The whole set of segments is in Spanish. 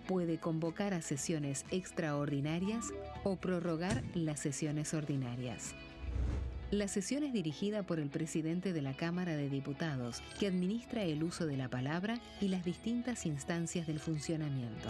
puede convocar a sesiones extraordinarias o prorrogar las sesiones ordinarias. La sesión es dirigida por el presidente de la Cámara de Diputados, que administra el uso de la palabra y las distintas instancias del funcionamiento.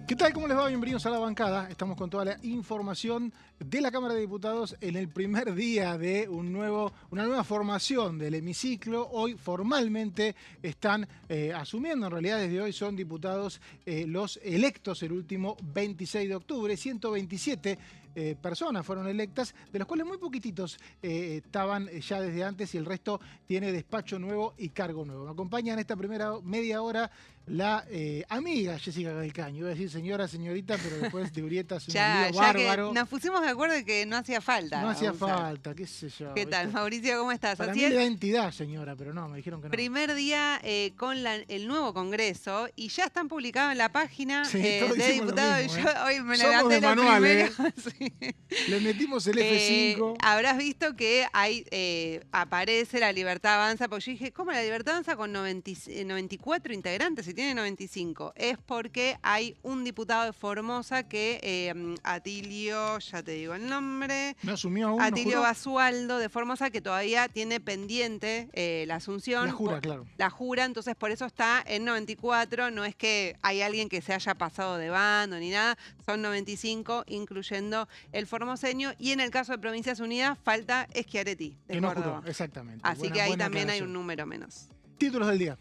¿Qué tal? ¿Cómo les va? Bienvenidos a La Bancada. Estamos con toda la información de la Cámara de Diputados en el primer día de una nueva formación del hemiciclo. Hoy formalmente están asumiendo, en realidad desde hoy son diputados los electos el último 26 de octubre. 127 personas fueron electas, de los cuales muy poquititos estaban ya desde antes y el resto tiene despacho nuevo y cargo nuevo. Me acompaña en esta primera media hora la amiga Jessica Calcaño. Iba a decir señora, señorita, pero después de Urieta es un lío bárbaro. Que nos pusimos de acuerdo de que no hacía falta. No hacía falta, qué sé yo. ¿Qué tal, Mauricio? ¿Cómo estás? Para mí le da entidad, señora, pero no, me dijeron que no. Primer día con el nuevo Congreso y ya están publicados en la página de diputados. Mismo, yo hoy me Somos levanté de lo manual, primero. Sí. Le metimos el F5. Habrás visto que hay aparece la Libertad Avanza, porque yo dije, ¿cómo la Libertad Avanza con 94 integrantes? Si tiene 95. Es porque hay un diputado de Formosa que, Atilio, ya te digo el nombre. Me asumió uno, Atilio Basualdo de Formosa, que todavía tiene pendiente la asunción. La jura, claro. La jura, entonces por eso está en 94. No es que hay alguien que se haya pasado de bando ni nada. Son 95, incluyendo el formoseño. Y en el caso de Provincias Unidas, falta Schiaretti de que no Córdoba. juró, exactamente. Así que ahí también hay un número menos. Títulos del día.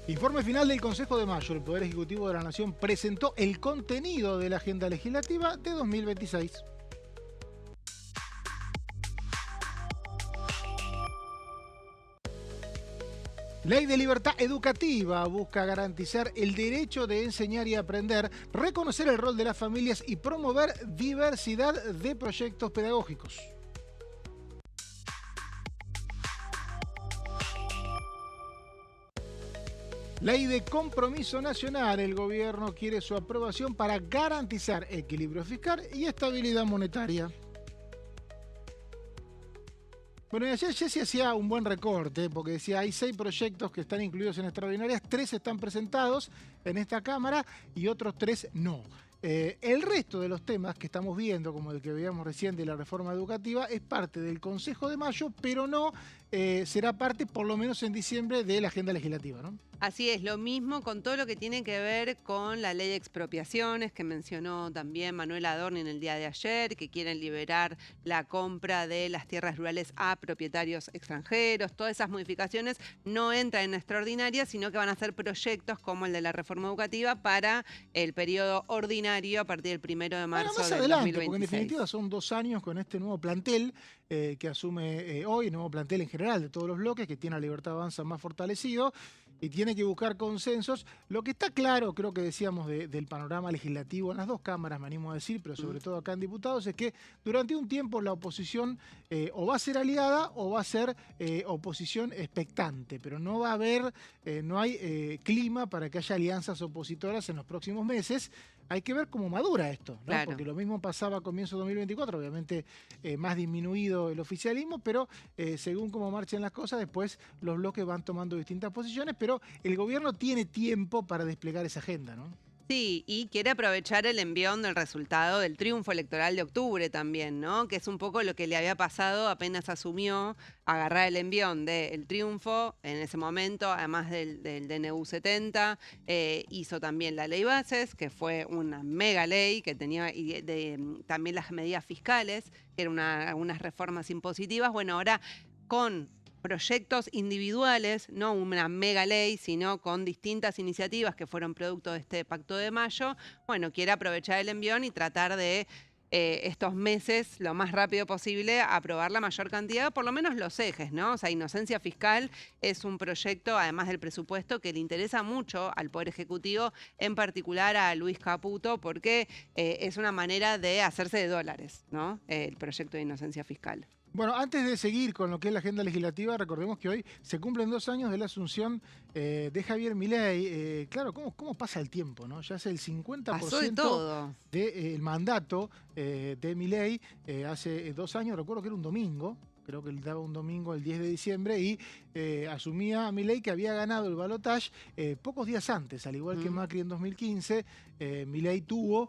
Informe final del Consejo de Mayo. El Poder Ejecutivo de la Nación presentó el contenido de la agenda legislativa de 2026. Ley de libertad educativa busca garantizar el derecho de enseñar y aprender, reconocer el rol de las familias y promover diversidad de proyectos pedagógicos. Ley de compromiso nacional. El gobierno quiere su aprobación para garantizar equilibrio fiscal y estabilidad monetaria. Bueno, y ayer Jessy hacía un buen recorte, porque decía hay 6 proyectos que están incluidos en extraordinarias, 3 están presentados en esta Cámara y otros 3 no. El resto de los temas que estamos viendo, como el que veíamos recién de la reforma educativa, es parte del Consejo de Mayo, pero no será parte, por lo menos en diciembre, de la agenda legislativa, ¿no? Así es, lo mismo con todo lo que tiene que ver con la ley de expropiaciones que mencionó también Manuel Adorni en el día de ayer, que quieren liberar la compra de las tierras rurales a propietarios extranjeros. Todas esas modificaciones no entran en extraordinaria, sino que van a ser proyectos como el de la reforma educativa para el periodo ordinario a partir del 1 de marzo más del adelante, 2026. Porque en definitiva son 2 años con este nuevo plantel que asume hoy, nuevo plantel en general de todos los bloques, que tiene a Libertad Avanza más fortalecido y tiene que buscar consensos. Lo que está claro, creo que decíamos del panorama legislativo en las 2 cámaras, me animo a decir, pero sobre todo acá en diputados, es que durante un tiempo la oposición o va a ser aliada o va a ser oposición expectante, pero no va a haber, no hay clima para que haya alianzas opositoras en los próximos meses. Hay que ver cómo madura esto, ¿no? Claro. Porque lo mismo pasaba a comienzo de 2024, obviamente más disminuido el oficialismo, pero según cómo marchen las cosas, después los bloques van tomando distintas posiciones, pero el gobierno tiene tiempo para desplegar esa agenda, ¿no? Sí, y quiere aprovechar el envión del resultado del triunfo electoral de octubre también, ¿no? Que es un poco lo que le había pasado apenas asumió, agarrar el envión del triunfo en ese momento, además del DNU 70, hizo también la ley bases, que fue una mega ley que tenía también las medidas fiscales, que eran algunas reformas impositivas. Bueno, ahora con proyectos individuales, no una mega ley, sino con distintas iniciativas que fueron producto de este Pacto de Mayo, bueno, quiere aprovechar el envión y tratar de estos meses, lo más rápido posible, aprobar la mayor cantidad, por lo menos los ejes, ¿no? O sea, Inocencia Fiscal es un proyecto, además del presupuesto, que le interesa mucho al Poder Ejecutivo, en particular a Luis Caputo, porque es una manera de hacerse de dólares, ¿no? El proyecto de Inocencia Fiscal. Bueno, antes de seguir con lo que es la agenda legislativa, recordemos que hoy se cumplen 2 años de la asunción de Javier Milei. Claro, ¿cómo pasa el tiempo, ¿no? Ya es el 50% Pasó de todo. del mandato de Milei. Hace 2 años, recuerdo que era un domingo, creo que él daba un domingo el 10 de diciembre y asumía a Milei, que había ganado el balotaje pocos días antes, al igual que Macri en 2015. Milei tuvo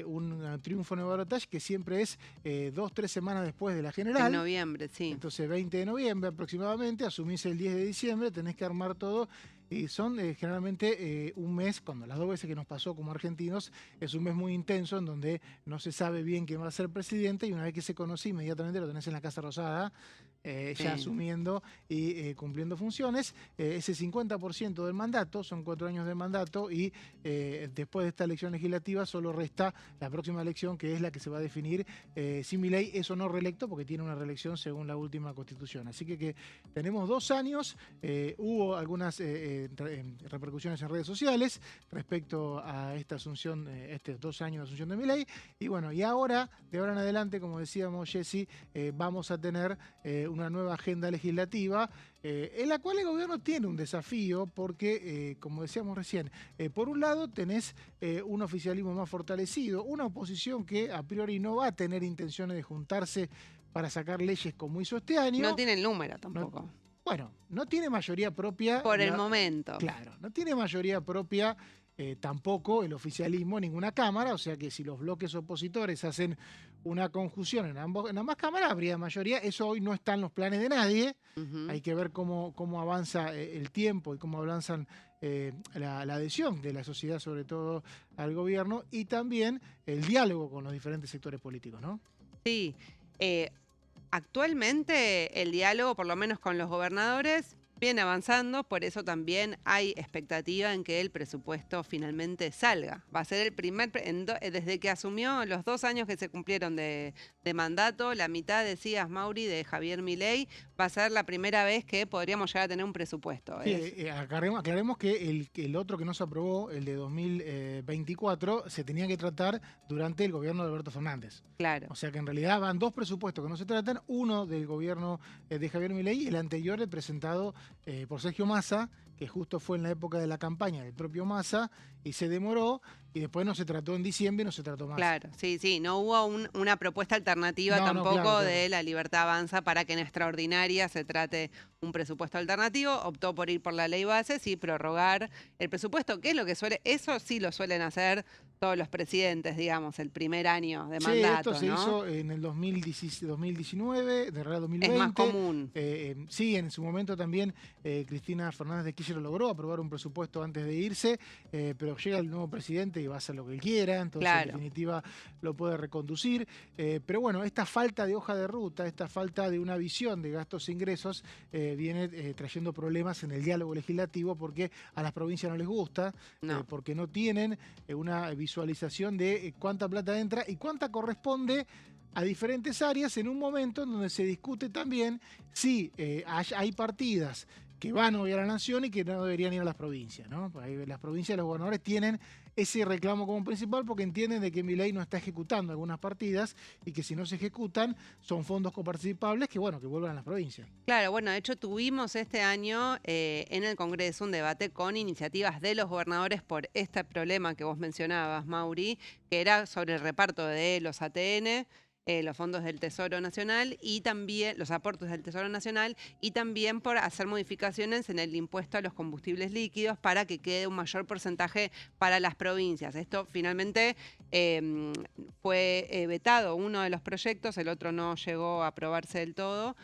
un triunfo en el balotaje que siempre es 2-3 semanas después de la general. En noviembre, sí. Entonces 20 de noviembre aproximadamente, asumís el 10 de diciembre, tenés que armar todo. Y son generalmente un mes, cuando las 2 veces que nos pasó como argentinos, es un mes muy intenso en donde no se sabe bien quién va a ser presidente, y una vez que se conoce, inmediatamente lo tenés en la Casa Rosada, ya asumiendo y cumpliendo funciones. Ese 50% del mandato, son 4 años de mandato, y después de esta elección legislativa solo resta la próxima elección, que es la que se va a definir si Milei es o no reelecto, porque tiene una reelección según la última constitución. Así que tenemos 2 años, hubo algunas repercusiones en redes sociales respecto a esta asunción, estos 2 años de asunción de Milei, y bueno, y ahora, de ahora en adelante, como decíamos, Jessy, vamos a tener una nueva agenda legislativa en la cual el gobierno tiene un desafío porque, como decíamos recién, por un lado tenés un oficialismo más fortalecido, una oposición que a priori no va a tener intenciones de juntarse para sacar leyes como hizo este año. No tiene el número tampoco. Bueno, no tiene mayoría propia. Por el momento. Claro, no tiene mayoría propia tampoco el oficialismo en ninguna cámara, o sea que si los bloques opositores hacen una conjunción en ambas cámaras, habría mayoría. Eso hoy no está en los planes de nadie. Hay que ver cómo avanza el tiempo y cómo avanzan la adhesión de la sociedad, sobre todo al gobierno, y también el diálogo con los diferentes sectores políticos, ¿no? Sí. Actualmente el diálogo, por lo menos con los gobernadores, viene avanzando, por eso también hay expectativa en que el presupuesto finalmente salga. Va a ser el primer, desde que asumió los 2 años que se cumplieron de mandato, la mitad, decías, Mauri, de Javier Milei, va a ser la primera vez que podríamos llegar a tener un presupuesto. Sí, aclaremos que el otro que no se aprobó, el de 2024, se tenía que tratar durante el gobierno de Alberto Fernández. Claro. O sea que en realidad van 2 presupuestos que no se tratan, uno del gobierno de Javier Milei y el anterior, el presentado por Sergio Massa, que justo fue en la época de la campaña del propio Massa, y se demoró, y después no se trató en diciembre, no se trató más. Claro, sí, no hubo una propuesta alternativa tampoco claro. De La Libertad Avanza para que en extraordinaria se trate un presupuesto alternativo. Optó por ir por la ley bases y prorrogar el presupuesto, que es lo que eso sí lo suelen hacer todos los presidentes, digamos, el primer año de mandato. Esto se hizo en el 2019, de realidad 2020. Es más común. Sí, en su momento también Cristina Fernández de Kirchner logró aprobar un presupuesto antes de irse, pero llega el nuevo presidente y va a hacer lo que él quiera, entonces claro. En definitiva lo puede reconducir. Pero bueno, esta falta de hoja de ruta, esta falta de una visión de gastos e ingresos viene trayendo problemas en el diálogo legislativo, porque a las provincias no les gusta, porque no tienen una visualización de cuánta plata entra y cuánta corresponde a diferentes áreas en un momento en donde se discute también si hay partidas que van hoy a la nación y que no deberían ir a las provincias, ¿no? Las provincias, los gobernadores tienen ese reclamo como principal porque entienden de que Milei no está ejecutando algunas partidas y que si no se ejecutan son fondos coparticipables que, bueno, que vuelvan a las provincias. Claro, bueno, de hecho tuvimos este año en el Congreso un debate con iniciativas de los gobernadores por este problema que vos mencionabas, Mauri, que era sobre el reparto de los ATN. los fondos del Tesoro Nacional y también los aportes del Tesoro Nacional, y también por hacer modificaciones en el impuesto a los combustibles líquidos para que quede un mayor porcentaje para las provincias. Esto finalmente fue vetado uno de los proyectos, el otro no llegó a aprobarse del todo,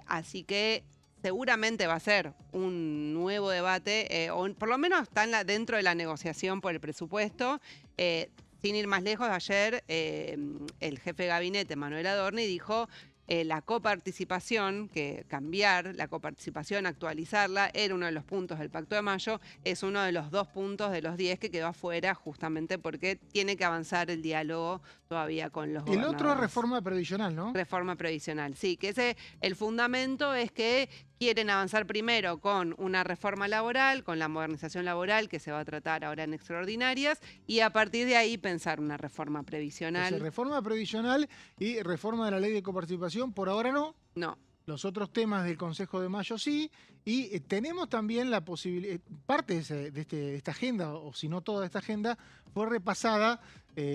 así que seguramente va a ser un nuevo debate, o por lo menos está dentro de la negociación por el presupuesto. Sin ir más lejos, ayer el jefe de gabinete, Manuel Adorni, dijo la coparticipación, que cambiar la coparticipación, actualizarla, era uno de los puntos del Pacto de Mayo, es uno de los 2 puntos de los 10 que quedó afuera justamente porque tiene que avanzar el diálogo todavía con los gobernadores. El otro es reforma previsional, ¿no? Reforma previsional, sí, que el fundamento es que quieren avanzar primero con una reforma laboral, con la modernización laboral que se va a tratar ahora en extraordinarias, y a partir de ahí pensar una reforma previsional. Entonces, reforma previsional y reforma de la ley de coparticipación, por ahora no. No. Los otros temas del Consejo de Mayo sí, y tenemos también la posibilidad, parte de esta agenda, o si no toda esta agenda, fue repasada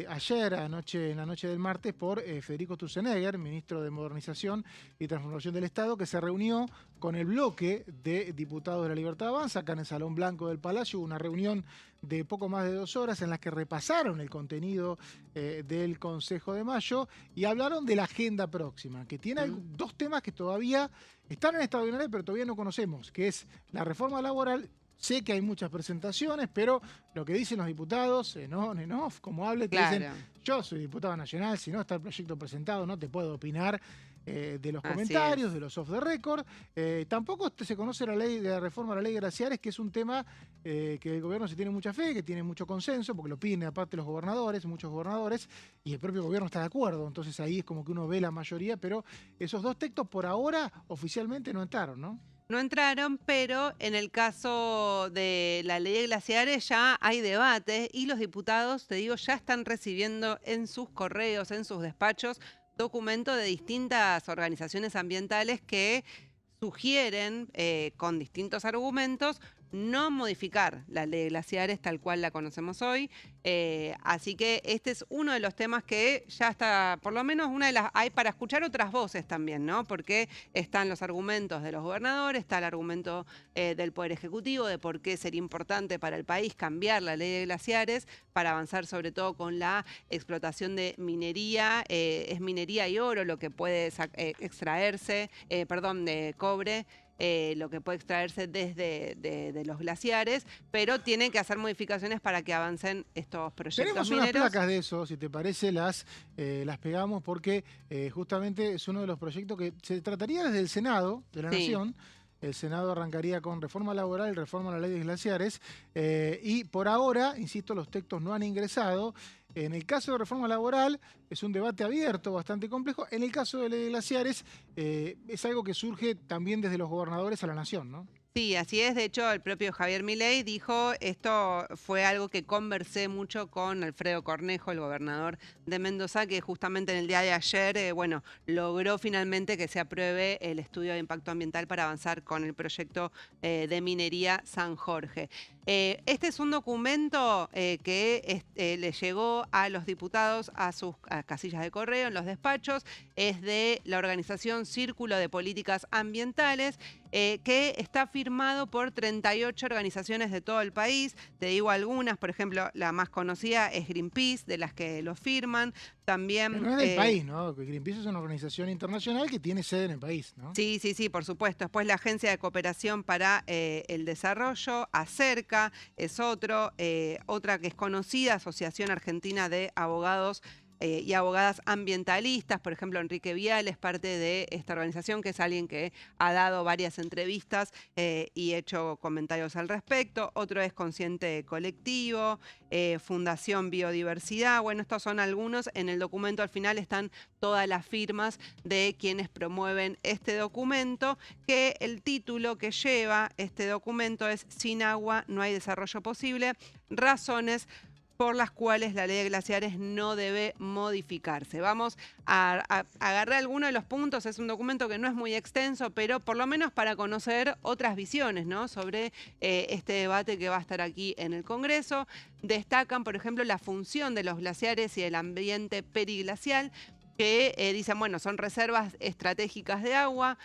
ayer, en la noche del martes, por Federico Sturzenegger, ministro de Modernización y Transformación del Estado, que se reunió con el bloque de diputados de la Libertad Avanza, acá en el Salón Blanco del Palacio. Hubo una reunión de poco más de 2 horas en las que repasaron el contenido del Consejo de Mayo y hablaron de la agenda próxima, que tiene 2 temas que todavía están en extraordinaria, pero todavía no conocemos, que es la reforma laboral. Sé que hay muchas presentaciones, pero lo que dicen los diputados, en off, como hable, te dicen, yo soy diputado nacional, si no está el proyecto presentado, no te puedo opinar de los comentarios, de los off the record. Tampoco se conoce la ley de la reforma a la ley Graciares, que es un tema que el gobierno se tiene mucha fe, que tiene mucho consenso, porque lo piden aparte los gobernadores, muchos gobernadores, y el propio gobierno está de acuerdo. Entonces ahí es como que uno ve la mayoría, pero esos 2 textos por ahora oficialmente no entraron, ¿no? No entraron, pero en el caso de la ley de glaciares ya hay debate y los diputados, te digo, ya están recibiendo en sus correos, en sus despachos, documentos de distintas organizaciones ambientales que sugieren, con distintos argumentos, no modificar la ley de glaciares tal cual la conocemos hoy. Así que este es uno de los temas que ya está, por lo menos hay para escuchar otras voces también, ¿no? Porque están los argumentos de los gobernadores, está el argumento del Poder Ejecutivo de por qué sería importante para el país cambiar la ley de glaciares para avanzar sobre todo con la explotación de minería. Es minería y oro lo que puede extraerse, de cobre. Lo que puede extraerse desde de los glaciares, pero tienen que hacer modificaciones para que avancen estos proyectos mineros. Tenemos unas placas de eso, si te parece, las pegamos, porque justamente es uno de los proyectos que se trataría desde el Senado de la Nación. El Senado arrancaría con reforma laboral y reforma a la ley de glaciares, y por ahora, insisto, los textos no han ingresado. En el caso de reforma laboral es un debate abierto, bastante complejo. En el caso de ley de glaciares es algo que surge también desde los gobernadores a la nación, ¿no? Sí, así es. De hecho, el propio Javier Milei dijo, esto fue algo que conversé mucho con Alfredo Cornejo, el gobernador de Mendoza, que justamente en el día de ayer, logró finalmente que se apruebe el estudio de impacto ambiental para avanzar con el proyecto de minería San Jorge. Este es un documento que le llegó a los diputados a sus casillas de correo, en los despachos. Es de la organización Círculo de Políticas Ambientales, que está firmado por 38 organizaciones de todo el país. Te digo algunas, por ejemplo, la más conocida es Greenpeace, de las que lo firman. También, pero no es del país, ¿no? Greenpeace es una organización internacional que tiene sede en el país, ¿no? Sí, por supuesto. Después la Agencia de Cooperación para el Desarrollo, ACERCA, es otra que es conocida, Asociación Argentina de Abogados y abogadas ambientalistas. Por ejemplo, Enrique Vial es parte de esta organización, que es alguien que ha dado varias entrevistas y hecho comentarios al respecto. Otro es Consciente Colectivo, Fundación Biodiversidad. Bueno, estos son algunos. En el documento al final están todas las firmas de quienes promueven este documento, que el título que lleva este documento es Sin agua no hay desarrollo posible, razones por las cuales la ley de glaciares no debe modificarse. Vamos a agarrar algunos de los puntos. Es un documento que no es muy extenso, pero por lo menos para conocer otras visiones, ¿no?, sobre este debate que va a estar aquí en el Congreso. Destacan, por ejemplo, la función de los glaciares y el ambiente periglacial. que dicen, bueno, son reservas estratégicas de agua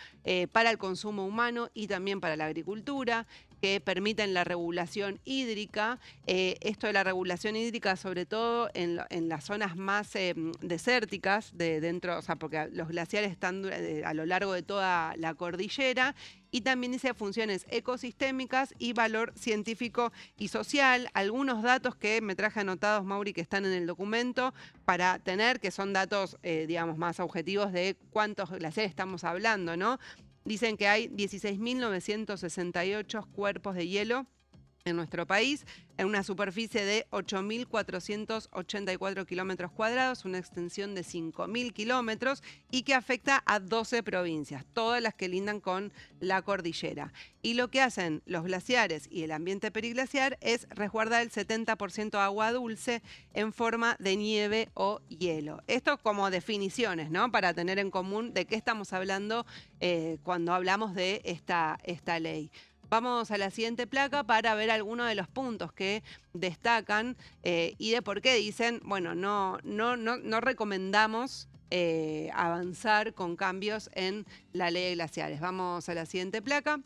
para el consumo humano y también para la agricultura, que permiten la regulación hídrica. Esto de la regulación hídrica, sobre todo en las zonas más desérticas, dentro, o sea, porque los glaciares están a lo largo de toda la cordillera. Y también dice funciones ecosistémicas y valor científico y social. Algunos datos que me traje anotados, Mauri, que están en el documento, para tener, que son datos, digamos, más objetivos de cuántos glaciares estamos hablando, ¿no? Dicen que hay 16.968 cuerpos de hielo en nuestro país, en una superficie de 8.484 kilómetros cuadrados, una extensión de 5.000 kilómetros y que afecta a 12 provincias, todas las que lindan con la cordillera. Y lo que hacen los glaciares y el ambiente periglaciar es resguardar el 70% de agua dulce en forma de nieve o hielo. Esto como definiciones, ¿no? Para tener en común de qué estamos hablando cuando hablamos de esta ley. Vamos a la siguiente placa para ver algunos de los puntos que destacan y de por qué dicen, bueno, no recomendamos avanzar con cambios en la ley de glaciares. Vamos a la siguiente placa.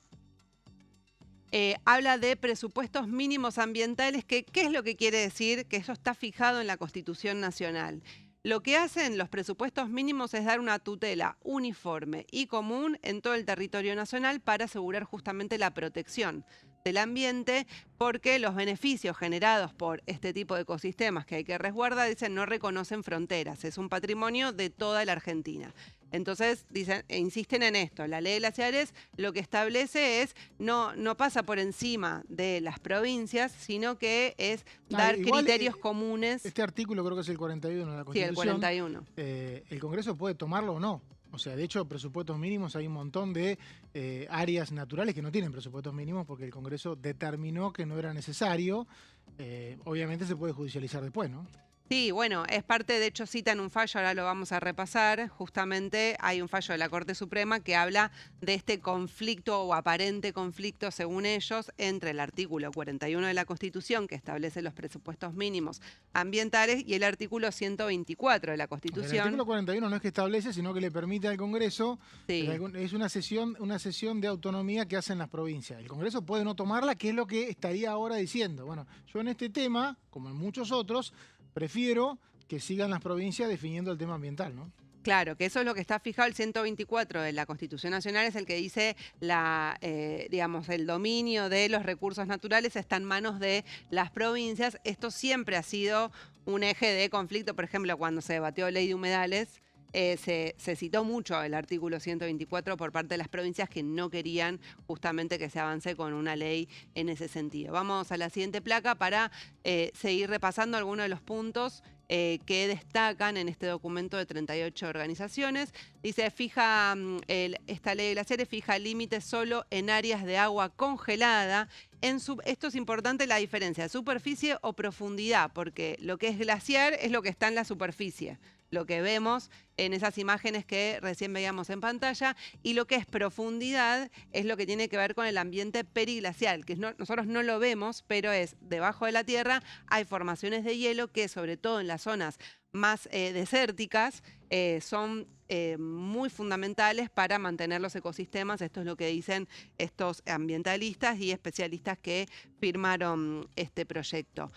Habla de presupuestos mínimos ambientales, que ¿qué es lo que quiere decir? Que eso está fijado en la Constitución Nacional. Lo que hacen los presupuestos mínimos es dar una tutela uniforme y común en todo el territorio nacional para asegurar justamente la protección del ambiente, porque los beneficios generados por este tipo de ecosistemas que hay que resguardar, dicen, no reconocen fronteras, es un patrimonio de toda la Argentina. Entonces, dicen, insisten en esto, la ley de glaciares lo que establece es, no pasa por encima de las provincias, sino que es dar criterios comunes. Este artículo creo que es el 41 de la Constitución. Sí, el 41. El Congreso puede tomarlo o no. O sea, de hecho, presupuestos mínimos, hay un montón de áreas naturales que no tienen presupuestos mínimos porque el Congreso determinó que no era necesario. Obviamente se puede judicializar después, ¿no? Sí, bueno, es parte, de hecho citan un fallo, ahora lo vamos a repasar, justamente hay un fallo de la Corte Suprema que habla de este conflicto o aparente conflicto, según ellos, entre el artículo 41 de la Constitución, que establece los presupuestos mínimos ambientales, y el artículo 124 de la Constitución. El artículo 41 no es que establece, sino que le permite al Congreso, sí, es una sesión de autonomía que hacen las provincias. El Congreso puede no tomarla, que es lo que estaría ahora diciendo. Bueno, yo en este tema, como en muchos otros, prefiero que sigan las provincias definiendo el tema ambiental, ¿no? Claro, que eso es lo que está fijado. El 124 de la Constitución Nacional es el que dice digamos, el dominio de los recursos naturales está en manos de las provincias. Esto siempre ha sido un eje de conflicto. Por ejemplo, cuando se debatió ley de humedales, se citó mucho el artículo 124 por parte de las provincias que no querían justamente que se avance con una ley en ese sentido. Vamos a la siguiente placa para seguir repasando algunos de los puntos que destacan en este documento de 38 organizaciones. Dice, esta ley de glaciares fija límites solo en áreas de agua congelada. Esto es importante, la diferencia, superficie o profundidad, porque lo que es glaciar es lo que está en la superficie, lo que vemos en esas imágenes que recién veíamos en pantalla, y lo que es profundidad es lo que tiene que ver con el ambiente periglacial, que nosotros no lo vemos, pero es debajo de la tierra, hay formaciones de hielo que sobre todo en las zonas más desérticas son muy fundamentales para mantener los ecosistemas. Esto es lo que dicen estos ambientalistas y especialistas que firmaron este proyecto.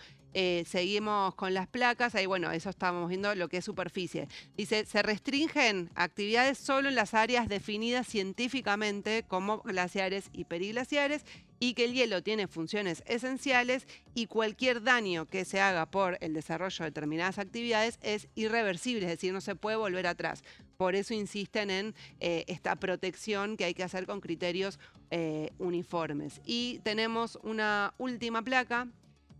Seguimos con las placas, ahí bueno, eso estábamos viendo lo que es superficie. Dice, se restringen actividades solo en las áreas definidas científicamente como glaciares y periglaciares, y que el hielo tiene funciones esenciales y cualquier daño que se haga por el desarrollo de determinadas actividades es irreversible, es decir, no se puede volver atrás. Por eso insisten en esta protección que hay que hacer con criterios uniformes. Y tenemos una última placa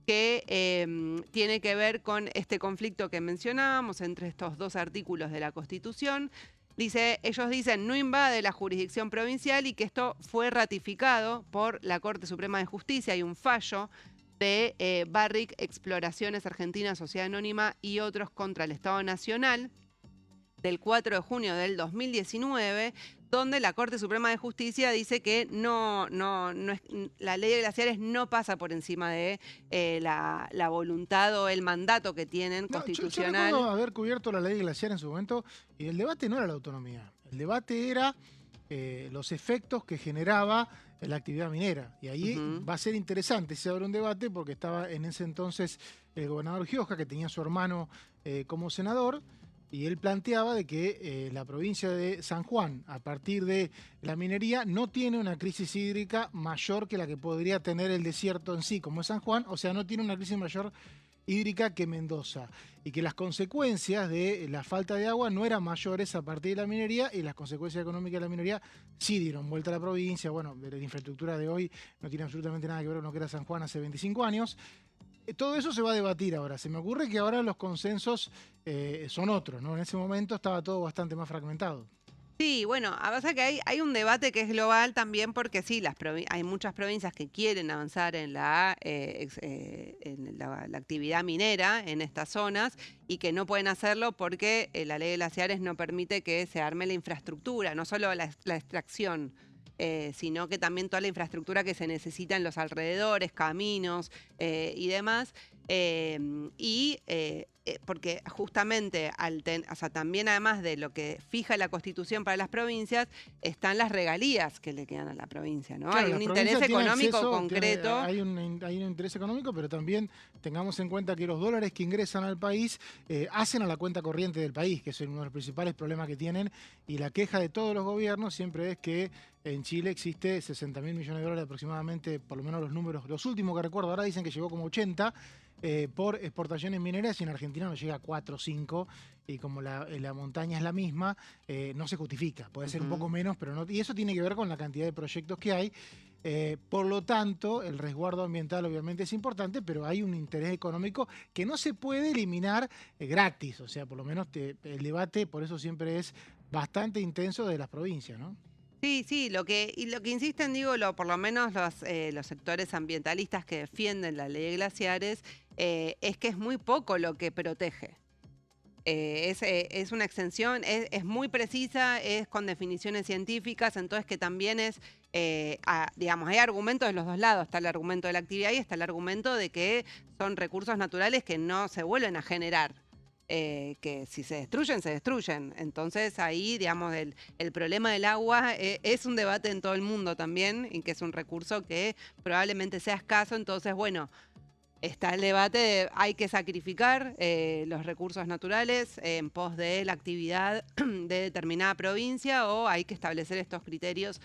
que tiene que ver con este conflicto que mencionábamos entre estos dos artículos de la Constitución. Ellos dicen, no invade la jurisdicción provincial, y que esto fue ratificado por la Corte Suprema de Justicia. Hay un fallo de Barrick Exploraciones Argentinas, Sociedad Anónima y otros contra el Estado Nacional del 4 de junio del 2019, donde la Corte Suprema de Justicia dice que la ley de glaciares no pasa por encima de la voluntad o el mandato que tienen constitucional. Yo recuerdo haber cubierto la ley de glaciares en su momento, y el debate no era la autonomía, el debate era los efectos que generaba la actividad minera. Y ahí va a ser interesante si abre un debate, porque estaba en ese entonces el gobernador Gioja, que tenía a su hermano como senador, y él planteaba de que la provincia de San Juan, a partir de la minería, no tiene una crisis hídrica mayor que la que podría tener el desierto en sí, como es San Juan, o sea, no tiene una crisis mayor hídrica que Mendoza, y que las consecuencias de la falta de agua no eran mayores a partir de la minería, y las consecuencias económicas de la minería sí dieron vuelta a la provincia. Bueno, la infraestructura de hoy no tiene absolutamente nada que ver con lo que era San Juan hace 25 años. Todo eso se va a debatir ahora. Se me ocurre que ahora los consensos son otros, ¿no? En ese momento estaba todo bastante más fragmentado. Sí, bueno, pasa que hay un debate que es global también, porque sí, hay muchas provincias que quieren avanzar en la actividad minera en estas zonas y que no pueden hacerlo porque la ley de glaciares no permite que se arme la infraestructura, no solo la extracción, sino que también toda la infraestructura que se necesita en los alrededores, caminos y demás. Porque justamente también, además de lo que fija la Constitución para las provincias, están las regalías que le quedan a la provincia, ¿no? Claro, hay un interés económico concreto. Hay un interés económico, pero también tengamos en cuenta que los dólares que ingresan al país hacen a la cuenta corriente del país, que es uno de los principales problemas que tienen, y la queja de todos los gobiernos siempre es que en Chile existe 60.000 millones de dólares aproximadamente, por lo menos los números, los últimos que recuerdo, ahora dicen que llegó como 80, por exportaciones mineras, y en Argentina no llega a 4 o 5, y como la montaña es la misma, no se justifica. Puede ser un poco menos, pero no. Y eso tiene que ver con la cantidad de proyectos que hay. Por lo tanto, el resguardo ambiental obviamente es importante, pero hay un interés económico que no se puede eliminar gratis. O sea, por lo menos el debate, por eso siempre es bastante intenso de las provincias, ¿no? Sí, lo que insisten, por lo menos los sectores ambientalistas que defienden la ley de glaciares, es que es muy poco lo que protege. Es una extensión, es muy precisa, es con definiciones científicas, entonces que también es, hay argumentos de los dos lados. Está el argumento de la actividad y está el argumento de que son recursos naturales que no se vuelven a generar. Que si se destruyen. Entonces ahí, el problema del agua es un debate en todo el mundo también, y que es un recurso que probablemente sea escaso. Entonces, bueno, está el debate de hay que sacrificar los recursos naturales en pos de la actividad de determinada provincia, o hay que establecer estos criterios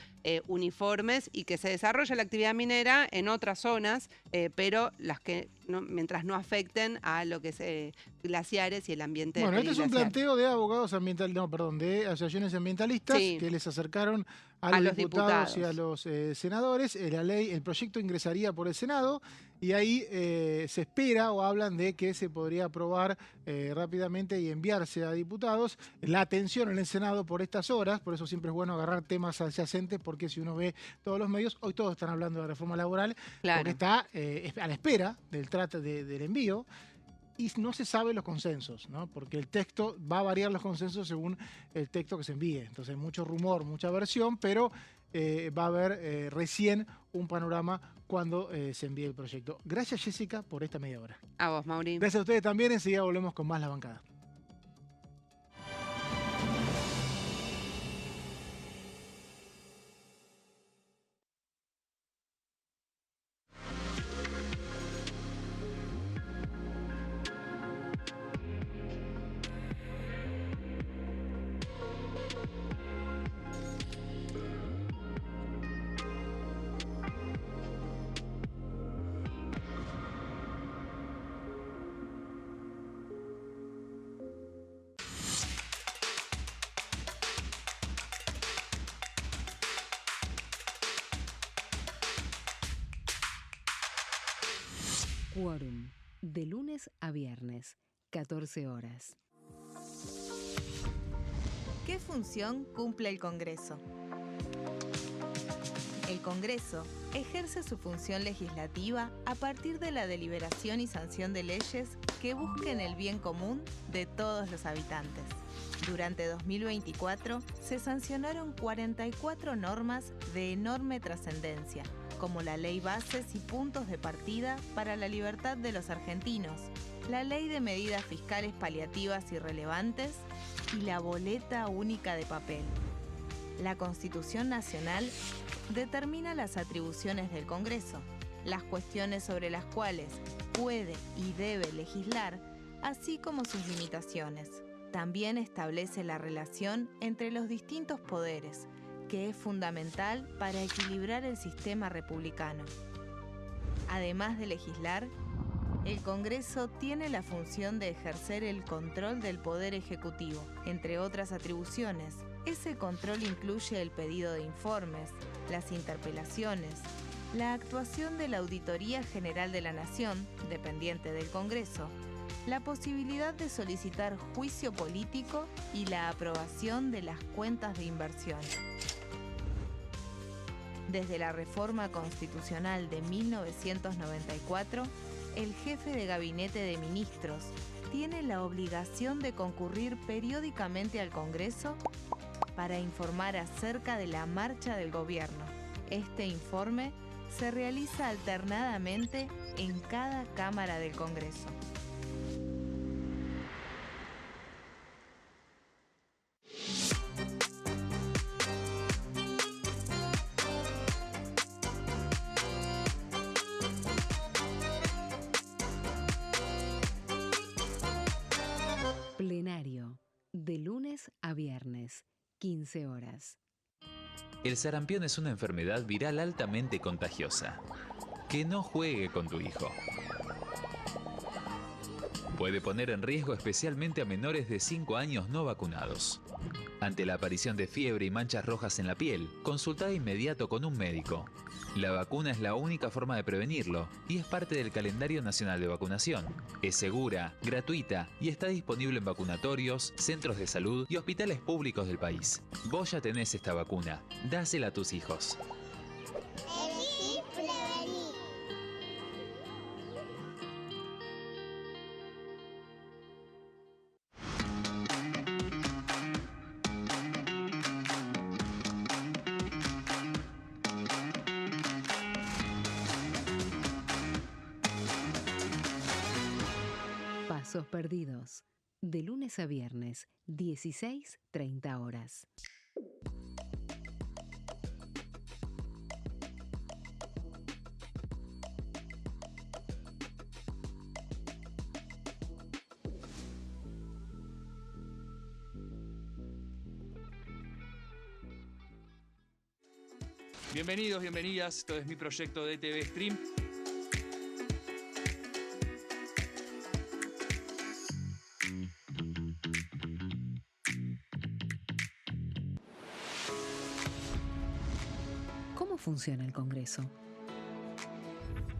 uniformes y que se desarrolle la actividad minera en otras zonas, pero las que mientras no afecten a lo que es glaciares y el ambiente. Bueno, este es un planteo de abogados de asociaciones ambientalistas, sí, que les acercaron a los diputados y a los senadores. El proyecto ingresaría por el Senado, y ahí se espera, o hablan de que se podría aprobar rápidamente y enviarse a diputados. La atención en el Senado por estas horas, por eso siempre es bueno agarrar temas adyacentes, porque si uno ve todos los medios, hoy todos están hablando de reforma laboral, claro, porque está a la espera del envío, y no se saben los consensos, ¿no? Porque el texto va a variar los consensos según el texto que se envíe. Entonces, mucho rumor, mucha versión, pero va a haber recién un panorama cuando se envíe el proyecto. Gracias, Jessica, por esta media hora. A vos, Mauri. Gracias a ustedes también. Enseguida volvemos con más La Bancada. Quórum, de lunes a viernes, 14 horas. ¿Qué función cumple el Congreso? El Congreso ejerce su función legislativa a partir de la deliberación y sanción de leyes que busquen el bien común de todos los habitantes. Durante 2024 se sancionaron 44 normas de enorme trascendencia, como la Ley Bases y Puntos de Partida para la Libertad de los Argentinos, la Ley de Medidas Fiscales Paliativas y Relevantes y la Boleta Única de Papel. La Constitución Nacional determina las atribuciones del Congreso, las cuestiones sobre las cuales puede y debe legislar, así como sus limitaciones. También establece la relación entre los distintos poderes, que es fundamental para equilibrar el sistema republicano. Además de legislar, el Congreso tiene la función de ejercer el control del Poder Ejecutivo. Entre otras atribuciones, ese control incluye el pedido de informes, las interpelaciones, la actuación de la Auditoría General de la Nación, dependiente del Congreso, la posibilidad de solicitar juicio político y la aprobación de las cuentas de inversión. Desde la reforma constitucional de 1994, el jefe de gabinete de ministros tiene la obligación de concurrir periódicamente al Congreso para informar acerca de la marcha del gobierno. Este informe se realiza alternadamente en cada Cámara del Congreso. Plenario, de lunes a viernes, 15 horas. El sarampión es una enfermedad viral altamente contagiosa. Que no juegue con tu hijo. Puede poner en riesgo especialmente a menores de 5 años no vacunados. Ante la aparición de fiebre y manchas rojas en la piel, consulta de inmediato con un médico. La vacuna es la única forma de prevenirlo y es parte del calendario nacional de vacunación. Es segura, gratuita y está disponible en vacunatorios, centros de salud y hospitales públicos del país. Vos ya tenés esta vacuna. Dásela a tus hijos. Elegí prevenir. Pasos perdidos, de lunes a viernes, 16:30 horas. Bienvenidos, bienvenidas. Esto es mi proyecto de TV Stream. ¿Cómo funciona el Congreso?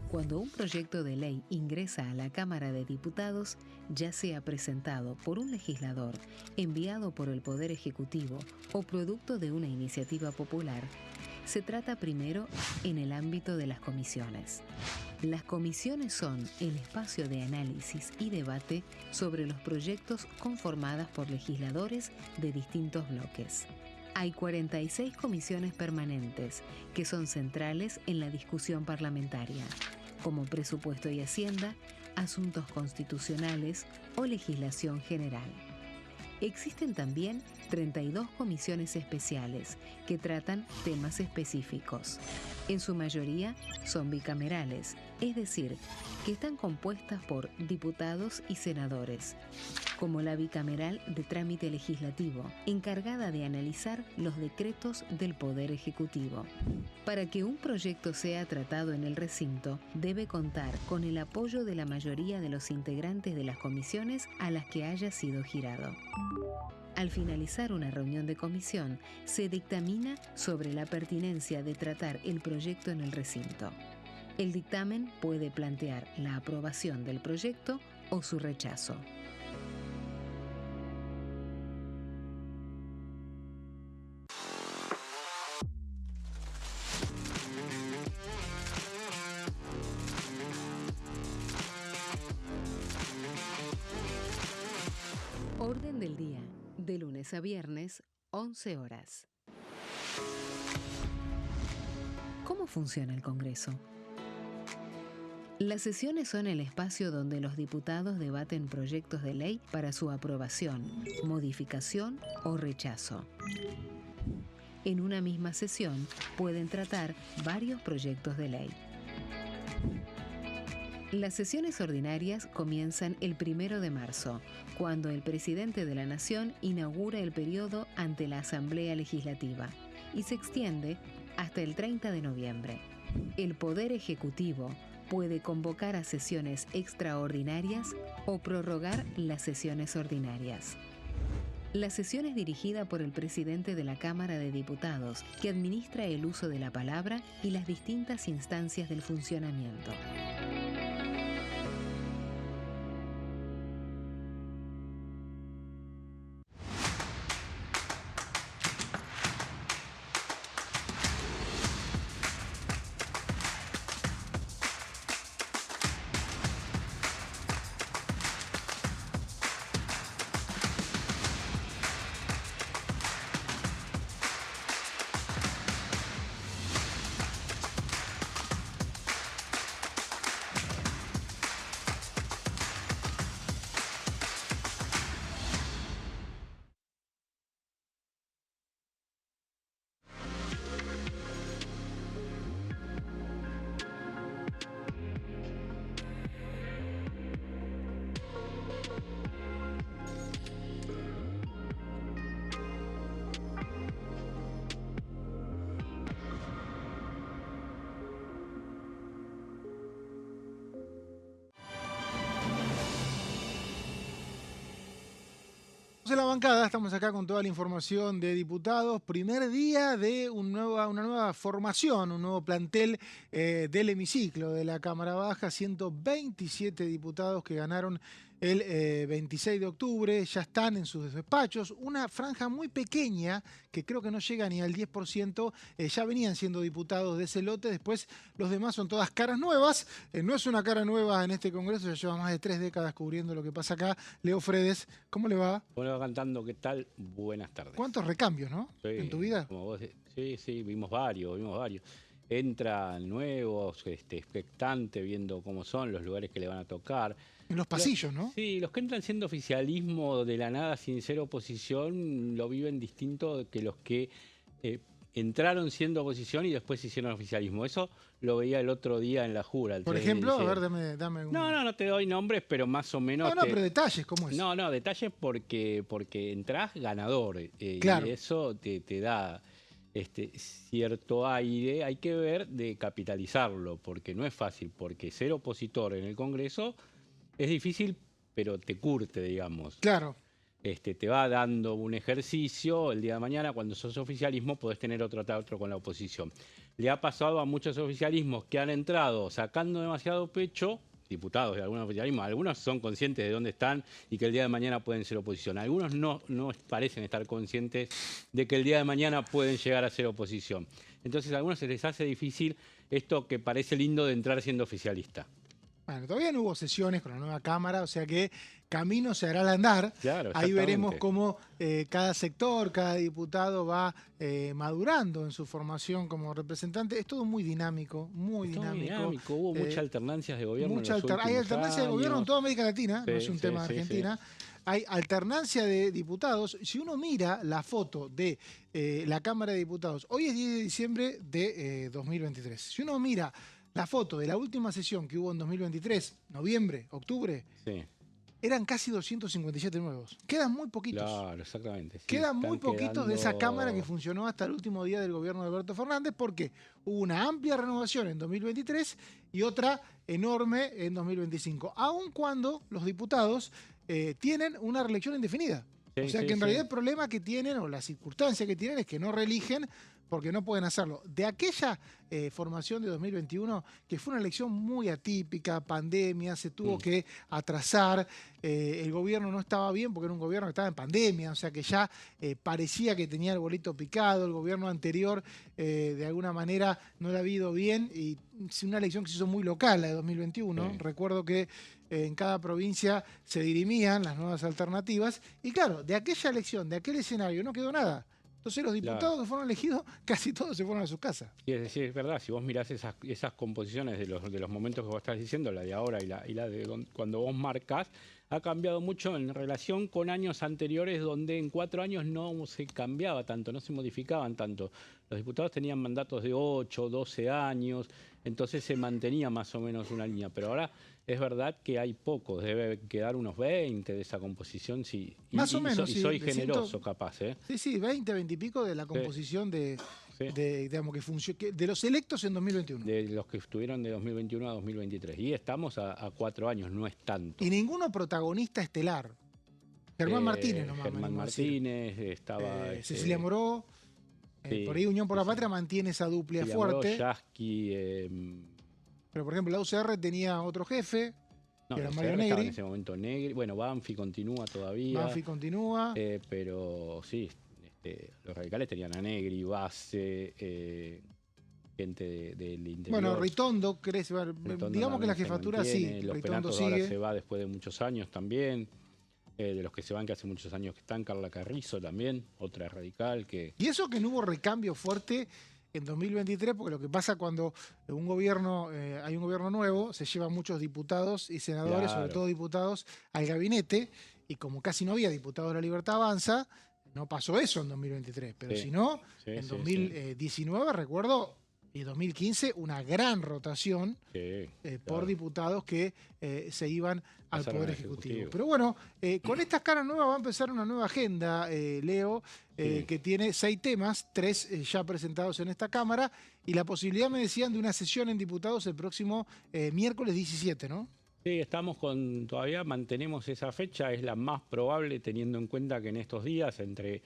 Cuando un proyecto de ley ingresa a la Cámara de Diputados, ya sea presentado por un legislador, enviado por el Poder Ejecutivo o producto de una iniciativa popular, se trata primero en el ámbito de las comisiones. Las comisiones son el espacio de análisis y debate sobre los proyectos conformadas por legisladores de distintos bloques. Hay 46 comisiones permanentes que son centrales en la discusión parlamentaria, como Presupuesto y Hacienda, Asuntos Constitucionales o Legislación General. Existen también 32 comisiones especiales que tratan temas específicos. En su mayoría son bicamerales, es decir, que están compuestas por diputados y senadores, como la bicameral de trámite legislativo, encargada de analizar los decretos del Poder Ejecutivo. Para que un proyecto sea tratado en el recinto, debe contar con el apoyo de la mayoría de los integrantes de las comisiones a las que haya sido girado. Al finalizar una reunión de comisión, se dictamina sobre la pertinencia de tratar el proyecto en el recinto. El dictamen puede plantear la aprobación del proyecto o su rechazo. lunes a viernes, 11 horas. ¿Cómo funciona el Congreso? Las sesiones son el espacio donde los diputados debaten proyectos de ley para su aprobación, modificación o rechazo. En una misma sesión pueden tratar varios proyectos de ley. Las sesiones ordinarias comienzan el 1 de marzo, cuando el presidente de la Nación inaugura el periodo ante la Asamblea Legislativa y se extiende hasta el 30 de noviembre. El Poder Ejecutivo puede convocar a sesiones extraordinarias o prorrogar las sesiones ordinarias. La sesión es dirigida por el presidente de la Cámara de Diputados, que administra el uso de la palabra y las distintas instancias del funcionamiento. En la bancada estamos acá con toda la información de diputados. Primer día de una nueva formación, un nuevo plantel del hemiciclo de la Cámara Baja. 127 diputados que ganaron el 26 de octubre, ya están en sus despachos. Una franja muy pequeña, que creo que no llega ni al 10%, ya venían siendo diputados de ese lote. Después los demás son todas caras nuevas. No es una cara nueva en este Congreso, ya lleva más de 3 décadas cubriendo lo que pasa acá. Leo Fredes, ¿cómo le va? Bueno, cantando, ¿qué tal? Buenas tardes. ¿Cuántos recambios, no? Sí, en tu vida. Como vos, sí, vimos varios. Entran nuevos, expectantes, viendo cómo son los lugares que le van a tocar. En los pasillos, ¿no? Sí, los que entran siendo oficialismo de la nada sin ser oposición lo viven distinto que los que entraron siendo oposición y después hicieron oficialismo. Eso lo veía el otro día en la Jura. Por ejemplo, a ver, dame un... No te doy nombres, pero más o menos... No, pero detalles, ¿cómo es? No, detalles porque entrás ganador. Claro. Y eso te da... cierto aire, hay que ver de capitalizarlo, porque no es fácil, porque ser opositor en el Congreso es difícil, pero te curte, digamos. Claro. Te va dando un ejercicio, el día de mañana cuando sos oficialismo podés tener otro con la oposición. Le ha pasado a muchos oficialismos que han entrado sacando demasiado pecho, diputados de algunos oficialismos, algunos son conscientes de dónde están y que el día de mañana pueden ser oposición. Algunos no parecen estar conscientes de que el día de mañana pueden llegar a ser oposición. Entonces a algunos se les hace difícil esto que parece lindo de entrar siendo oficialista. Bueno, todavía no hubo sesiones con la nueva Cámara, o sea que camino se hará al andar. Claro, ahí veremos cómo cada sector, cada diputado va madurando en su formación como representante. Es todo muy dinámico, muy dinámico. Hubo muchas alternancias de gobierno. Hay alternancia de gobierno en toda América Latina, sí, no es un tema de Argentina. Sí. Hay alternancia de diputados. Si uno mira la foto de la Cámara de Diputados, hoy es 10 de diciembre de 2023. Si uno mira la foto de la última sesión que hubo en 2023, noviembre, octubre, sí, eran casi 257 nuevos. Quedan muy poquitos. Claro, exactamente. Sí, quedan muy poquitos de esa Cámara que funcionó hasta el último día del gobierno de Alberto Fernández, porque hubo una amplia renovación en 2023 y otra enorme en 2025, aun cuando los diputados tienen una reelección indefinida. Sí, o sea que en realidad el problema que tienen, o la circunstancia que tienen, es que no reeligen porque no pueden hacerlo. De aquella formación de 2021, que fue una elección muy atípica, pandemia, se tuvo que atrasar, el gobierno no estaba bien porque era un gobierno que estaba en pandemia, o sea que ya parecía que tenía el bolito picado, el gobierno anterior de alguna manera no le había ido bien, y una elección que se hizo muy local, la de 2021. Recuerdo que en cada provincia se dirimían las nuevas alternativas, y claro, de aquella elección, de aquel escenario, no quedó nada. Entonces los diputados que fueron elegidos, casi todos se fueron a sus casas. Sí, es decir, es verdad, si vos mirás esas composiciones de los momentos que vos estás diciendo, la de ahora y la de cuando vos marcás, ha cambiado mucho en relación con años anteriores donde en 4 años no se cambiaba tanto, no se modificaban tanto. Los diputados tenían mandatos de 8, 12 años, entonces se mantenía más o menos una línea, pero ahora es verdad que hay pocos, debe quedar unos 20 de esa composición, sí. Más o menos, y sí, soy generoso, capaz, ¿eh? Sí, 20 y pico de la composición digamos, de los electos en 2021. De los que estuvieron de 2021 a 2023. Y estamos a 4 años, no es tanto. Y ninguno protagonista estelar. Germán Martínez nomás. Germán Martínez, estaba... Cecilia Moró. Sí, por ahí Unión por la Patria mantiene esa dupla fuerte. Yasky, pero por ejemplo la UCR tenía otro jefe, que era Mario estaba Negri. en ese momento Negri. Bueno, Banfi continúa todavía. Banfi continúa. Pero sí, los radicales tenían a Negri, Base, gente del interior. Bueno, Ritondo, digamos que la jefatura sí. Los Ritondo Penatos ahora se va después de muchos años también. De los que se van, que hace muchos años que están, Carla Carrizo también, otra radical que... Y eso que no hubo recambio fuerte en 2023, porque lo que pasa cuando hay un gobierno nuevo, se llevan muchos diputados y senadores, sobre todo diputados, al gabinete, y como casi no había diputados de La Libertad Avanza, no pasó eso en 2023, pero si no, en 2019 recuerdo, y 2015, una gran rotación por diputados que se iban al Poder Ejecutivo. Pero bueno, con estas caras nuevas va a empezar una nueva agenda, Leo, que tiene 6 temas, 3 ya presentados en esta Cámara, y la posibilidad, me decían, de una sesión en diputados el próximo miércoles 17, ¿no? Sí, todavía mantenemos esa fecha, es la más probable teniendo en cuenta que en estos días, entre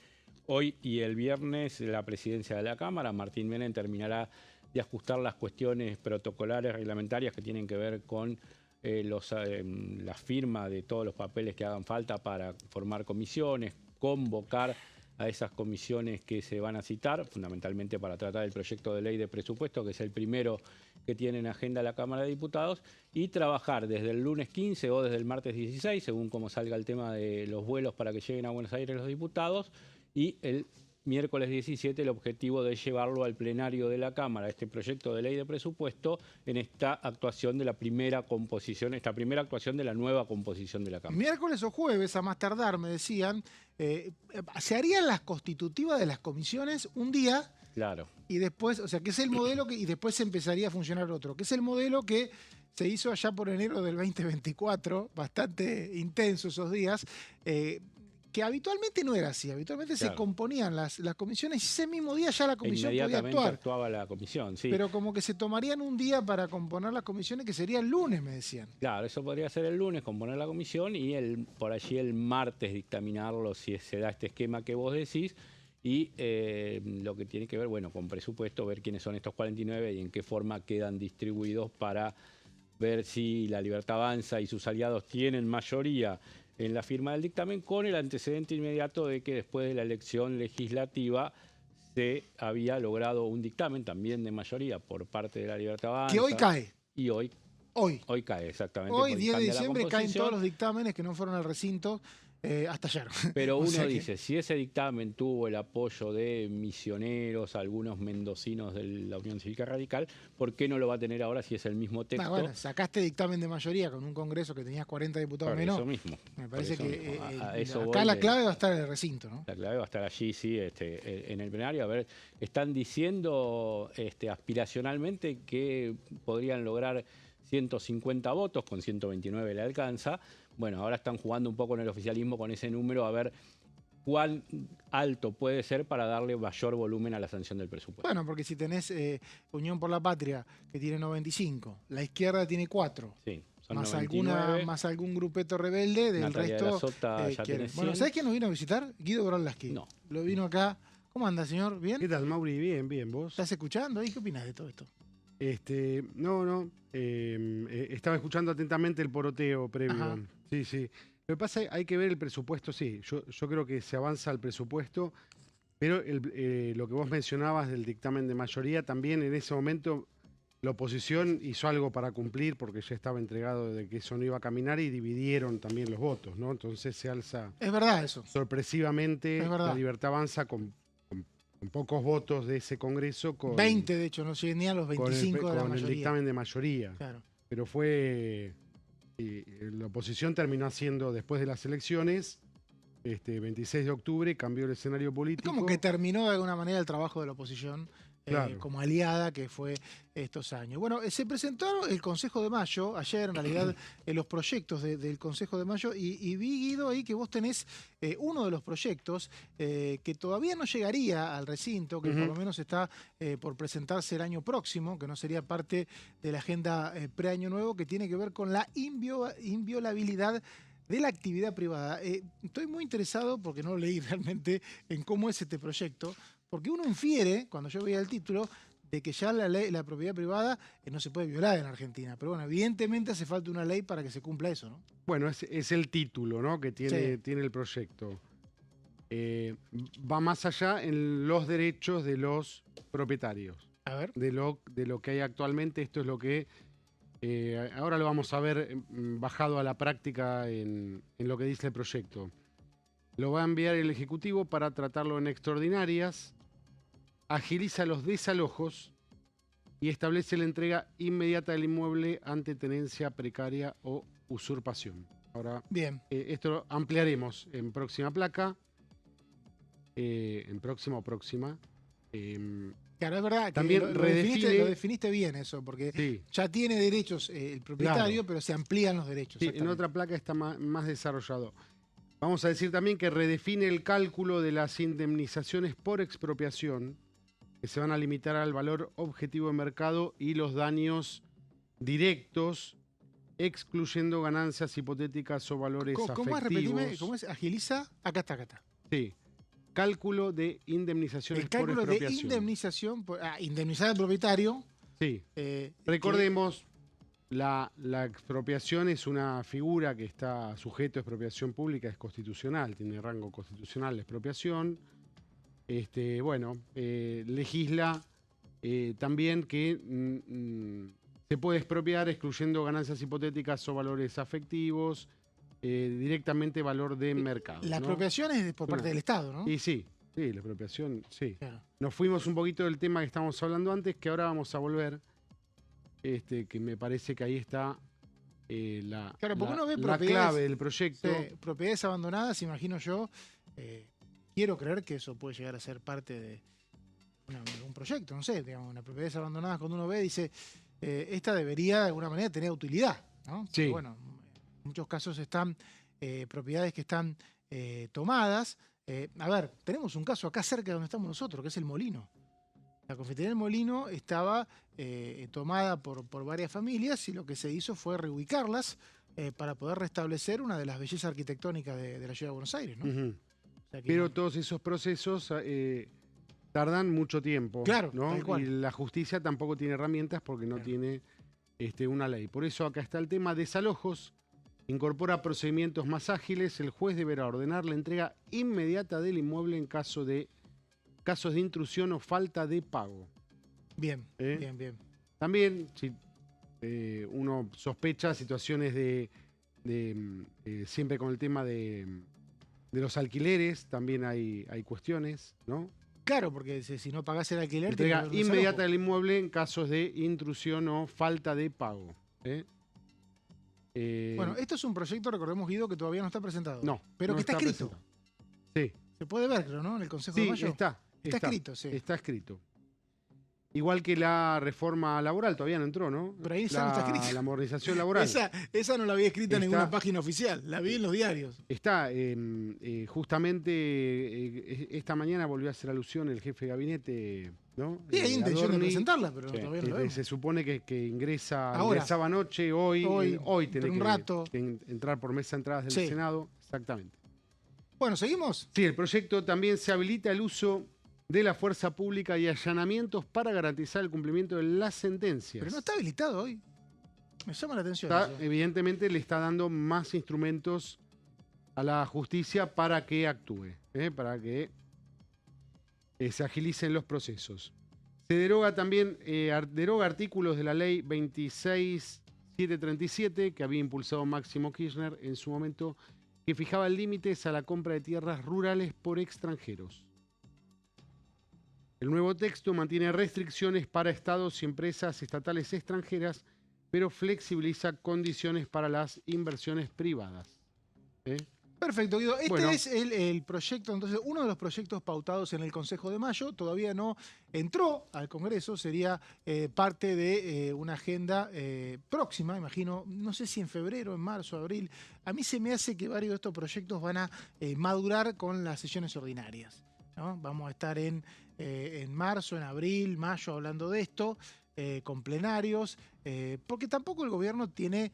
hoy y el viernes, la presidencia de la Cámara, Martín Menem, terminará de ajustar las cuestiones protocolares, reglamentarias que tienen que ver con la firma de todos los papeles que hagan falta para formar comisiones, convocar a esas comisiones que se van a citar, fundamentalmente para tratar el proyecto de ley de presupuesto, que es el primero que tiene en agenda la Cámara de Diputados, y trabajar desde el lunes 15 o desde el martes 16, según como salga el tema de los vuelos para que lleguen a Buenos Aires los diputados, y el miércoles 17 el objetivo de llevarlo al plenario de la Cámara, este proyecto de ley de presupuesto, en esta actuación de la primera composición, esta primera actuación de la nueva composición de la Cámara. Miércoles o jueves, a más tardar, me decían, se harían las constitutivas de las comisiones un día. Claro. Y después, o sea, que es el modelo y después empezaría a funcionar otro, que es el modelo que se hizo allá por enero del 2024, bastante intenso esos días, que habitualmente no era así, habitualmente se componían las comisiones y ese mismo día ya la comisión podía actuar. Actuaba la comisión, sí. Pero como que se tomarían un día para componer las comisiones, que sería el lunes, me decían. Claro, eso podría ser el lunes, componer la comisión, y por allí el martes dictaminarlo, si se da este esquema que vos decís, y lo que tiene que ver, bueno, con presupuesto, ver quiénes son estos 49 y en qué forma quedan distribuidos para ver si La Libertad Avanza y sus aliados tienen mayoría en la firma del dictamen, con el antecedente inmediato de que después de la elección legislativa se había logrado un dictamen también de mayoría por parte de La Libertad Avanza. Que hoy cae. Y hoy cae, exactamente. Hoy, 10 de diciembre, caen todos los dictámenes que no fueron al recinto hasta ayer. Pero uno dice, si ese dictamen tuvo el apoyo de misioneros, algunos mendocinos de la Unión Cívica Radical, ¿por qué no lo va a tener ahora si es el mismo texto? Bueno, sacaste dictamen de mayoría con un congreso que tenías 40 diputados menos. Eso mismo. Me parece que acá la clave va a estar en el recinto, ¿no? La clave va a estar allí, sí, en el plenario. A ver, están diciendo aspiracionalmente que podrían lograr 150 votos, con 129 le alcanza. Bueno, ahora están jugando un poco en el oficialismo con ese número a ver cuán alto puede ser para darle mayor volumen a la sanción del presupuesto. Bueno, porque si tenés Unión por la Patria, que tiene 95, la izquierda tiene 4. Sí. Más algún grupeto rebelde, del Natalia resto. de la Sota ya tiene 100. Bueno, ¿sabés quién nos vino a visitar? Guido Brolaski. No. Lo vino acá ¿Cómo anda, señor? ¿Bien? ¿Qué tal, Mauri? Bien, bien. ¿Vos? ¿Estás escuchando ahí? ¿Qué opinas de todo esto? No. Estaba escuchando atentamente el poroteo previo. Ajá. Sí, sí. Lo que pasa es que hay que ver el presupuesto, sí. Yo creo que se avanza el presupuesto, pero lo que vos mencionabas del dictamen de mayoría, también en ese momento la oposición hizo algo para cumplir porque ya estaba entregado de que eso no iba a caminar y dividieron también los votos, ¿no? Entonces se alza Es verdad eso. sorpresivamente, Es verdad. La Libertad Avanza con pocos votos de ese Congreso. 20, de hecho, no llegué ni a los 25 de la con el mayoría. dictamen de mayoría. Claro. Pero la oposición terminó haciendo, después de las elecciones, 26 de octubre, cambió el escenario Es político. como que terminó de alguna manera el trabajo de la oposición Claro. como aliada que fue estos años. Bueno, se presentaron el Consejo de Mayo, ayer en realidad los proyectos del Consejo de Mayo, y vi, Guido, ahí que vos tenés uno de los proyectos que todavía no llegaría al recinto, que por lo menos está por presentarse el año próximo, que no sería parte de la agenda pre-año nuevo, que tiene que ver con la inviolabilidad de la actividad privada. Estoy muy interesado, porque no leí realmente, en cómo es este proyecto, porque uno infiere, cuando yo veía el título, de que ya la propiedad privada no se puede violar en Argentina. Pero bueno, evidentemente hace falta una ley para que se cumpla eso, ¿no? Bueno, es el título, ¿no?, que tiene el proyecto. Va más allá en los derechos de los propietarios. A ver. De lo que hay actualmente. Esto es lo que ahora lo vamos a ver bajado a la práctica en lo que dice el proyecto. Lo va a enviar el Ejecutivo para tratarlo en extraordinarias, agiliza los desalojos y establece la entrega inmediata del inmueble ante tenencia precaria o usurpación. Ahora, bien, esto lo ampliaremos en próxima placa, en próxima. Claro, es verdad que también lo definiste bien eso, porque sí, ya tiene derechos el propietario, claro, pero se amplían los derechos. Sí, en otra placa está más desarrollado. Vamos a decir también que redefine el cálculo de las indemnizaciones por expropiación, que se van a limitar al valor objetivo de mercado y los daños directos, excluyendo ganancias hipotéticas o valores afectivos. ¿Cómo es? Repetime, ¿cómo es? Agiliza. Acá está. Sí. Cálculo de indemnizaciones por expropiación. El cálculo de indemnización, indemnizar al propietario. Sí. Recordemos, la expropiación es una figura que está sujeto a expropiación pública, es constitucional, tiene rango constitucional la expropiación. Legisla también que se puede expropiar excluyendo ganancias hipotéticas o valores afectivos, directamente valor de mercado. La expropiación es por parte del Estado, ¿no? Y sí, la expropiación, sí. Claro. Nos fuimos un poquito del tema que estábamos hablando antes, que ahora vamos a volver, que me parece que ahí está la clave del proyecto. Sí, propiedades abandonadas, imagino yo. Quiero creer que eso puede llegar a ser parte de un proyecto, no sé, digamos, una propiedades abandonadas, cuando uno ve, dice, esta debería de alguna manera tener utilidad, ¿no? Sí. Pero bueno, en muchos casos están propiedades que están tomadas. A ver, tenemos un caso acá cerca de donde estamos nosotros, que es el Molino. La confitería del Molino estaba tomada por varias familias y lo que se hizo fue reubicarlas para poder restablecer una de las bellezas arquitectónicas de la ciudad de Buenos Aires, ¿no? Uh-huh. O sea que Pero todos esos procesos tardan mucho tiempo. Claro, ¿no? tal cual. Y la justicia tampoco tiene herramientas porque no tiene una ley. Por eso acá está el tema de desalojos. Incorpora procedimientos más ágiles. El juez deberá ordenar la entrega inmediata del inmueble en casos de intrusión o falta de pago. Bien. También, si uno sospecha situaciones de siempre con el tema de los alquileres, también hay cuestiones, ¿no? Claro, porque si no pagás el alquiler... Entrega tiene que haber un inmediata desalojo. del inmueble en casos de intrusión o falta de pago. Bueno, esto es un proyecto, recordemos, Guido, que todavía no está presentado. No. Pero no que está escrito. presentado. Sí. Se puede ver, creo, ¿no? En el Consejo de Sí, Mayo. está escrito, sí. Está escrito. Igual que la reforma laboral, todavía no entró, ¿no? Pero ahí esa no está escrita. La modernización laboral. Esa no la había escrita en ninguna página oficial, la vi en los diarios. Está, justamente esta mañana volvió a hacer alusión el jefe de gabinete, ¿no? Sí, hay intención de Adorni, presentarla, pero todavía no lo vemos. se supone que ingresaba anoche, hoy tiene un rato. que entrar por mesa de entradas del Senado. Exactamente. Bueno, ¿seguimos? Sí, el proyecto también se habilita el uso de la fuerza pública y allanamientos para garantizar el cumplimiento de las sentencias. Pero no está habilitado hoy. Me llama la atención. Evidentemente le está dando más instrumentos a la justicia para que actúe, para que se agilicen los procesos. Se deroga también, deroga artículos de la ley 26737 que había impulsado Máximo Kirchner en su momento, que fijaba límites a la compra de tierras rurales por extranjeros. El nuevo texto mantiene restricciones para estados y empresas estatales extranjeras, pero flexibiliza condiciones para las inversiones privadas. Perfecto, Guido. Este es el proyecto, entonces, uno de los proyectos pautados en el Consejo de Mayo. Todavía no entró al Congreso, sería parte de una agenda próxima, imagino, no sé si en febrero, en marzo, abril. A mí se me hace que varios de estos proyectos van a madurar con las sesiones ordinarias, ¿no? Vamos a estar en marzo, en abril, mayo hablando de esto, con plenarios, porque tampoco el gobierno tiene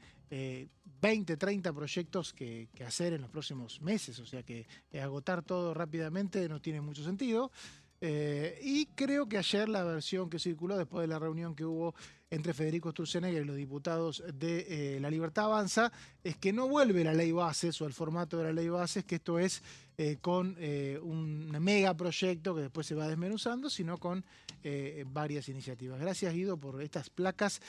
20, 30 proyectos que hacer en los próximos meses, o sea que agotar todo rápidamente no tiene mucho sentido. Y creo que ayer la versión que circuló después de la reunión que hubo entre Federico Sturzenegger y los diputados de La Libertad Avanza es que no vuelve la ley bases o el formato de la ley bases, que esto es con un megaproyecto que después se va desmenuzando, sino con varias iniciativas. Gracias, Guido, por estas placas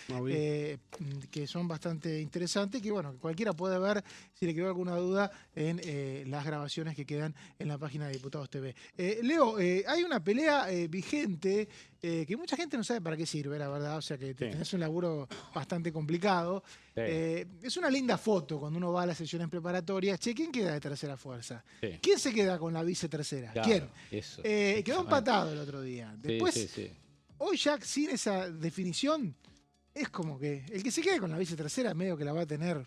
que son bastante interesantes, que bueno, cualquiera puede ver si le quedó alguna duda en las grabaciones que quedan en la página de Diputados TV. Leo, hay una pelea vigente que mucha gente no sabe para qué sirve, la verdad, o sea que tenés un laburo bastante complicado. Es una linda foto cuando uno va a las sesiones preparatorias. Che, ¿quién queda de tercera fuerza? ¿Quién se queda con la vice tercera? Claro, ¿Quién? eso. Quedó empatado el otro día. Después, hoy ya sin esa definición, es como que el que se quede con la vice tercera medio que la va a tener.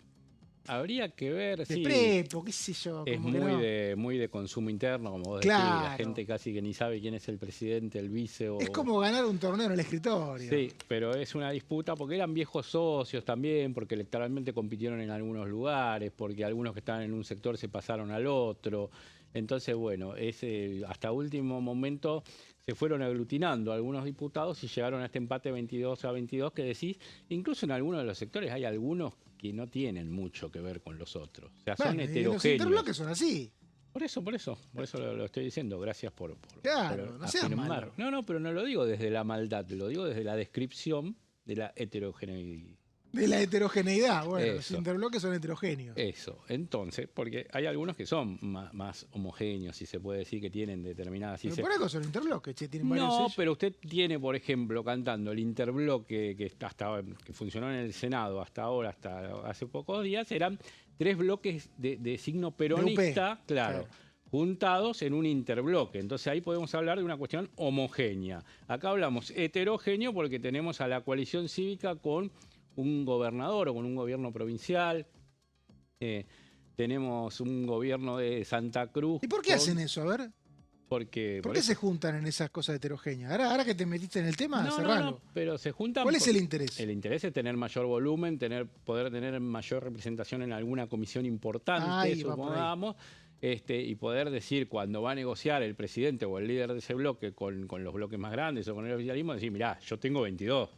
Habría que ver, de prepo, qué sé yo. Es muy de consumo interno, como vos decís. La gente casi que ni sabe quién es el presidente, el vice. Es como ganar un torneo en el escritorio. Sí, pero es una disputa porque eran viejos socios también, porque electoralmente compitieron en algunos lugares, porque algunos que estaban en un sector se pasaron al otro. Entonces, bueno, hasta último momento se fueron aglutinando algunos diputados y llegaron a este empate 22-22 que decís, incluso en algunos de los sectores hay algunos que no tienen mucho que ver con los otros. O sea, son heterogéneos. Los interbloques son así. Por eso lo estoy diciendo. Gracias por no seas malo. No, pero no lo digo desde la maldad, lo digo desde la descripción de la heterogeneidad. De la heterogeneidad, bueno, los interbloques son heterogéneos. Eso, entonces, porque hay algunos que son más homogéneos, si se puede decir, que tienen determinadas... Pero por algo son interbloques, tienen varios No, sellos. pero usted tiene, por ejemplo, cantando el interbloque que funcionó en el Senado hasta ahora, hasta hace pocos días, eran 3 bloques de signo peronista, claro, juntados en un interbloque. Entonces ahí podemos hablar de una cuestión homogénea. Acá hablamos heterogéneo porque tenemos a la coalición cívica con un gobernador o con un gobierno provincial, tenemos un gobierno de Santa Cruz. ¿Y por qué hacen eso? A ver. ¿Por qué se juntan en esas cosas heterogéneas? Ahora que te metiste en el tema, cerralo. No, pero se juntan. ¿Cuál es el interés? El interés es tener mayor volumen, poder tener mayor representación en alguna comisión importante, supongamos, y poder decir cuando va a negociar el presidente o el líder de ese bloque con los bloques más grandes o con el oficialismo, decir, mirá, yo tengo 22.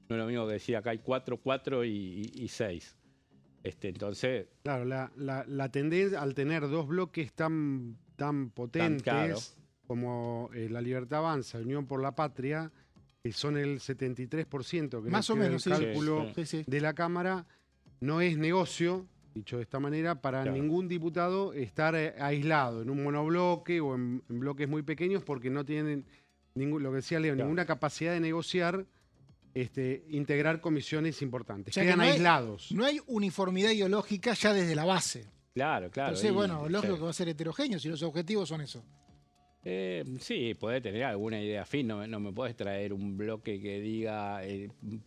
No es lo mismo que decir acá hay 4, 4 y 6. Entonces... Claro, la tendencia al tener 2 bloques tan potentes como La Libertad Avanza, Unión por la Patria, que son el 73%, que más o menos el cálculo de la Cámara, no es negocio, dicho de esta manera, para ningún diputado estar aislado en un monobloque o en bloques muy pequeños porque no tienen, lo que decía Leo, ninguna capacidad de negociar. Integrar comisiones importantes. O sea, quedan aislados. No hay uniformidad ideológica ya desde la base. Claro. Entonces, lógico que va a ser heterogéneo si los objetivos son eso. Sí, puede tener alguna idea afín. No me puedes traer un bloque que diga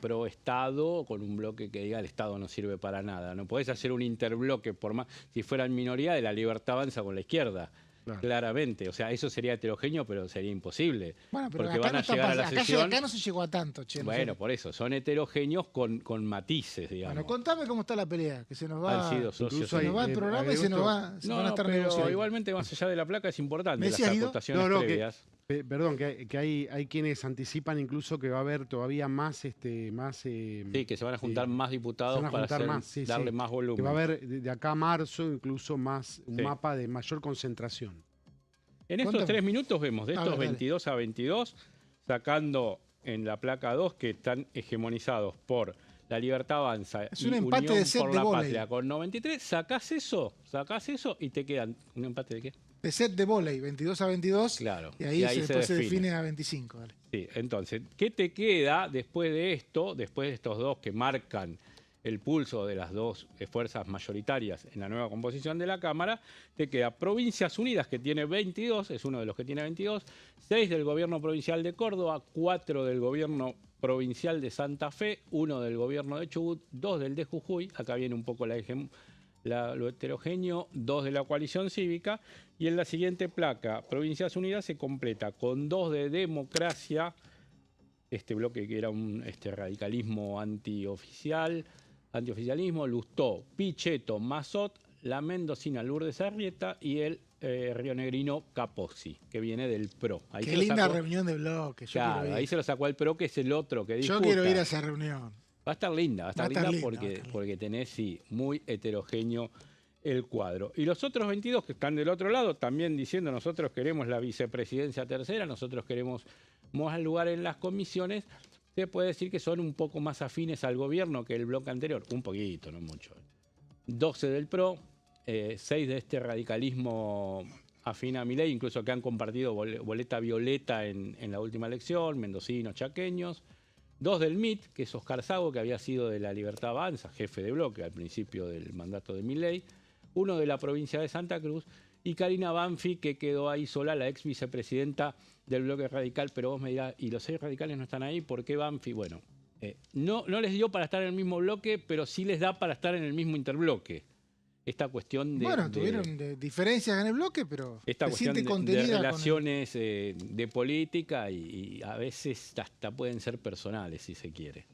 pro Estado con un bloque que diga el Estado no sirve para nada. No podés hacer un interbloque, por más si fueran minoría, de La Libertad Avanza con la izquierda. Claramente, o sea, eso sería heterogéneo, pero sería imposible. Bueno, pero porque van a llegar a la sesión. Acá no se llegó a tanto, che. Bueno, por eso, son heterogéneos con matices, digamos. Bueno, contame cómo está la pelea, que se nos va. Han sido socios. Se nos va el programa y se van a estar negociando. Igualmente, más allá de la placa, es importante las acotaciones previas. Perdón, que hay quienes anticipan incluso que va a haber todavía más... Sí, que se van a juntar más diputados para darle más volumen. Que va a haber de acá a marzo incluso un mapa de mayor concentración. En estos 3 minutos vemos de estos 22 a 22, sacando en la placa 2 que están hegemonizados por La Libertad Avanza y Unión por la Patria con 93. Sacás eso y te quedan... ¿Un empate de qué? De set de vóley, 22 a 22. Claro. Y ahí después se define a 25. Vale. Sí, entonces, ¿qué te queda después de esto, después de estos dos que marcan el pulso de las dos fuerzas mayoritarias en la nueva composición de la Cámara? Te queda Provincias Unidas, que tiene 22, es uno de los que tiene 22, 6 del Gobierno Provincial de Córdoba, 4 del Gobierno Provincial de Santa Fe, 1 del Gobierno de Chubut, 2 del de Jujuy, acá viene un poco lo heterogéneo, 2 de la coalición cívica, y en la siguiente placa, Provincias Unidas se completa con 2 de Democracia, este bloque que era un radicalismo antioficialismo, Lustó, Pichetto, Mazot, la mendocina Lourdes Arrieta y el rionegrino Capozzi, que viene del PRO. Ahí qué linda reunión de bloques. Claro, ahí se lo sacó el PRO, que es el otro que disputa. Yo quiero ir a esa reunión. Va a estar linda porque tenés, muy heterogéneo el cuadro. Y los otros 22 que están del otro lado también diciendo nosotros queremos la vicepresidencia tercera, nosotros queremos más lugar en las comisiones, se puede decir que son un poco más afines al gobierno que el bloque anterior, un poquito, no mucho. 12 del PRO, 6 de este radicalismo afín a Milei, incluso que han compartido boleta violeta en la última elección, mendocinos, chaqueños. 2 del MIT, que es Oscar Sago, que había sido de La Libertad Avanza, jefe de bloque al principio del mandato de Milei. 1 de la provincia de Santa Cruz. Y Karina Banfi, que quedó ahí sola, la ex vicepresidenta del bloque radical. Pero vos me dirás, ¿y los 6 radicales no están ahí? ¿Por qué Banfi? Bueno, no les dio para estar en el mismo bloque, pero sí les da para estar en el mismo interbloque. Esta cuestión de... Bueno, tuvieron diferencias en el bloque, pero esta cuestión de relaciones de política y a veces hasta pueden ser personales, si se quiere.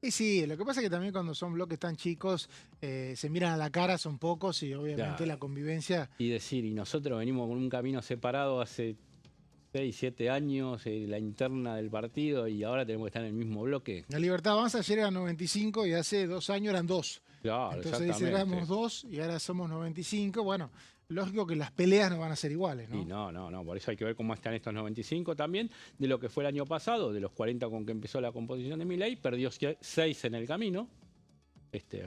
Y sí, lo que pasa es que también cuando son bloques tan chicos, se miran a la cara, son pocos y obviamente la convivencia... Y decir, y nosotros venimos con un camino separado hace 6, 7 años, la interna del partido, y ahora tenemos que estar en el mismo bloque. La Libertad Avanza ayer era 95 y hace 2 años eran 2. Claro, entonces dice, éramos 2 y ahora somos 95. Bueno, lógico que las peleas no van a ser iguales, ¿no? Y no, por eso hay que ver cómo están estos 95 también. De lo que fue el año pasado, de los 40 con que empezó la composición de Milei, perdió 6 en el camino.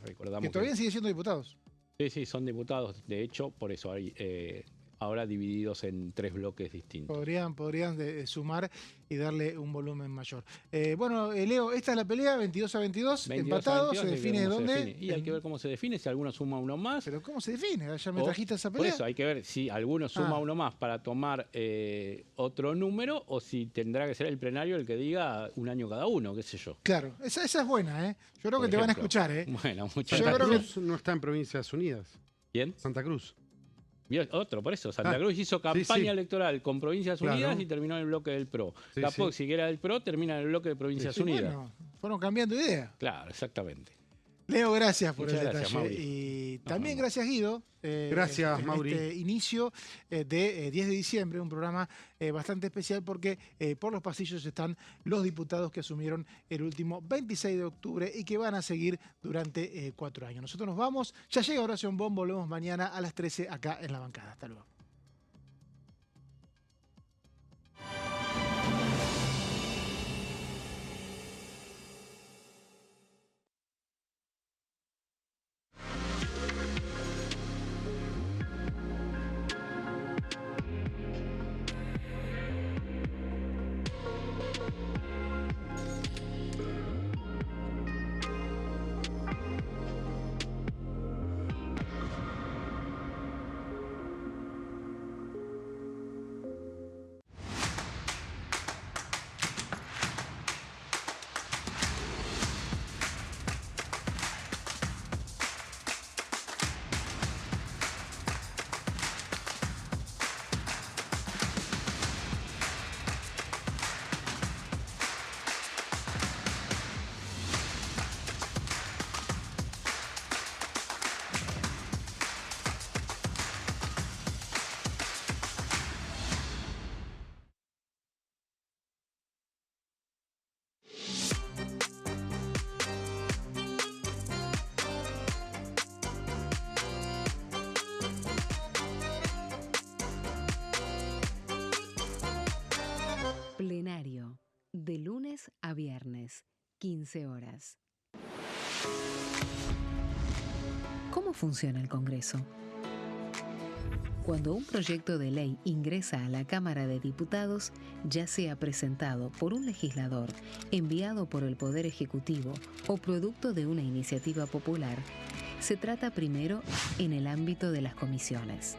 Recordamos que todavía siguen siendo diputados. Sí, son diputados. De hecho, por eso hay... ahora divididos en 3 bloques distintos. Podrían sumar y darle un volumen mayor. Bueno, Leo, esta es la pelea, 22 a 22, empatados, se define dónde. Y hay que ver cómo se define, si alguno suma uno más. ¿Pero cómo se define? Ya me trajiste esa pelea. Por eso, hay que ver si alguno suma uno más para tomar otro número o si tendrá que ser el plenario el que diga un año cada uno, qué sé yo. Claro, esa es buena, ¿eh? Yo creo que te van a escuchar, ¿eh? Bueno, Santa Cruz no está en Provincias Unidas. ¿Quién? Santa Cruz. Otro, por eso. Santa Cruz hizo campaña electoral con Provincias Unidas y terminó en el bloque del PRO. Capozzi, que era del PRO, termina en el bloque de Provincias Unidas. Bueno, fueron cambiando ideas. Claro, exactamente. Leo, gracias por Muchas el gracias, detalle. Mauri. Y también gracias, Guido. Gracias, Mauri. Este inicio de 10 de diciembre, un programa bastante especial porque por los pasillos están los diputados que asumieron el último 26 de octubre y que van a seguir durante 4 años. Nosotros nos vamos. Ya llega Horacio Bon, volvemos mañana a las 13 acá en La Bancada. Hasta luego. de lunes a viernes, 15 horas. ¿Cómo funciona el Congreso? Cuando un proyecto de ley ingresa a la Cámara de Diputados, ya sea presentado por un legislador, enviado por el Poder Ejecutivo o producto de una iniciativa popular, se trata primero en el ámbito de las comisiones.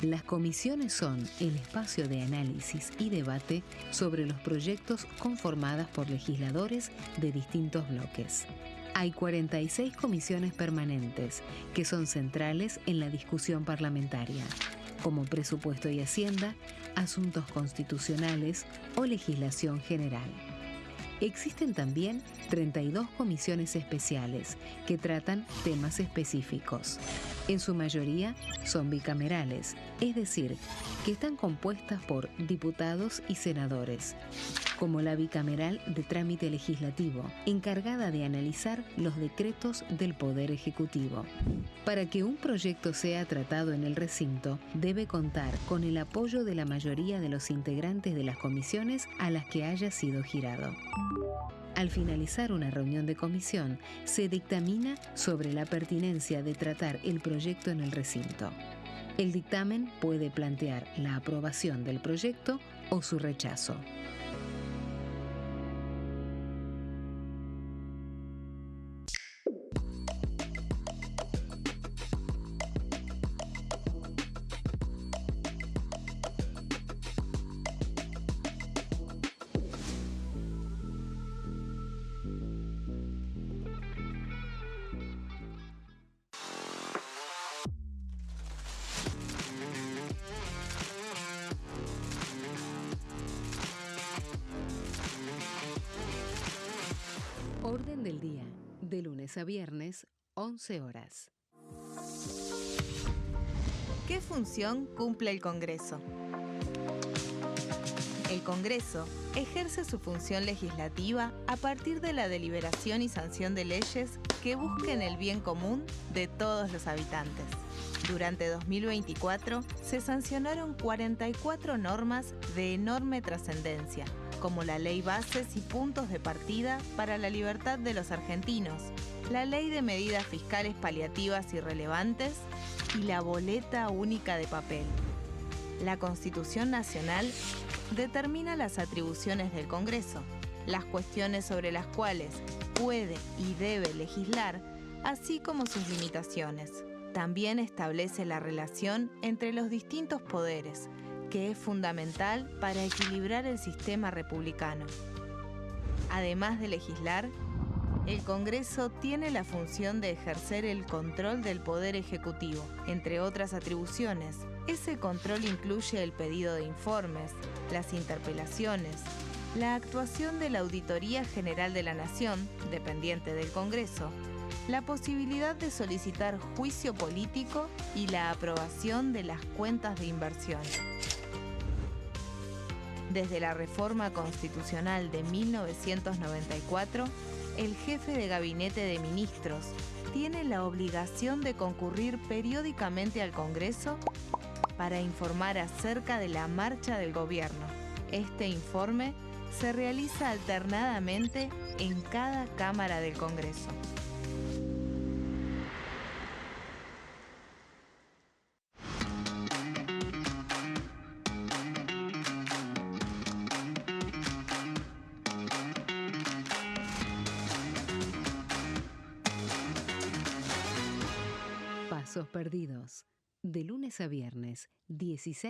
Las comisiones son el espacio de análisis y debate sobre los proyectos conformadas por legisladores de distintos bloques. Hay 46 comisiones permanentes que son centrales en la discusión parlamentaria, como Presupuesto y Hacienda, Asuntos Constitucionales o Legislación General. Existen también 32 comisiones especiales que tratan temas específicos. En su mayoría son bicamerales, es decir, que están compuestas por diputados y senadores, como la bicameral de trámite legislativo, encargada de analizar los decretos del Poder Ejecutivo. Para que un proyecto sea tratado en el recinto, debe contar con el apoyo de la mayoría de los integrantes de las comisiones a las que haya sido girado. Al finalizar una reunión de comisión, se dictamina sobre la pertinencia de tratar el proyecto en el recinto. El dictamen puede plantear la aprobación del proyecto o su rechazo. Orden del día, de lunes a viernes, 11 horas. ¿Qué función cumple el Congreso? El Congreso ejerce su función legislativa a partir de la deliberación y sanción de leyes que busquen el bien común de todos los habitantes. Durante 2024 se sancionaron 44 normas de enorme trascendencia, como la Ley Bases y Puntos de Partida para la Libertad de los Argentinos, la Ley de Medidas Fiscales Paliativas y Relevantes y la Boleta Única de Papel. La Constitución Nacional determina las atribuciones del Congreso, las cuestiones sobre las cuales puede y debe legislar, así como sus limitaciones. También establece la relación entre los distintos poderes, que es fundamental para equilibrar el sistema republicano. Además de legislar, el Congreso tiene la función de ejercer el control del Poder Ejecutivo, entre otras atribuciones. Ese control incluye el pedido de informes, las interpelaciones, la actuación de la Auditoría General de la Nación, dependiente del Congreso, la posibilidad de solicitar juicio político y la aprobación de las cuentas de inversión. Desde la reforma constitucional de 1994, el jefe de gabinete de ministros tiene la obligación de concurrir periódicamente al Congreso para informar acerca de la marcha del gobierno. Este informe se realiza alternadamente en cada Cámara del Congreso. Pasos perdidos, de lunes a viernes, 16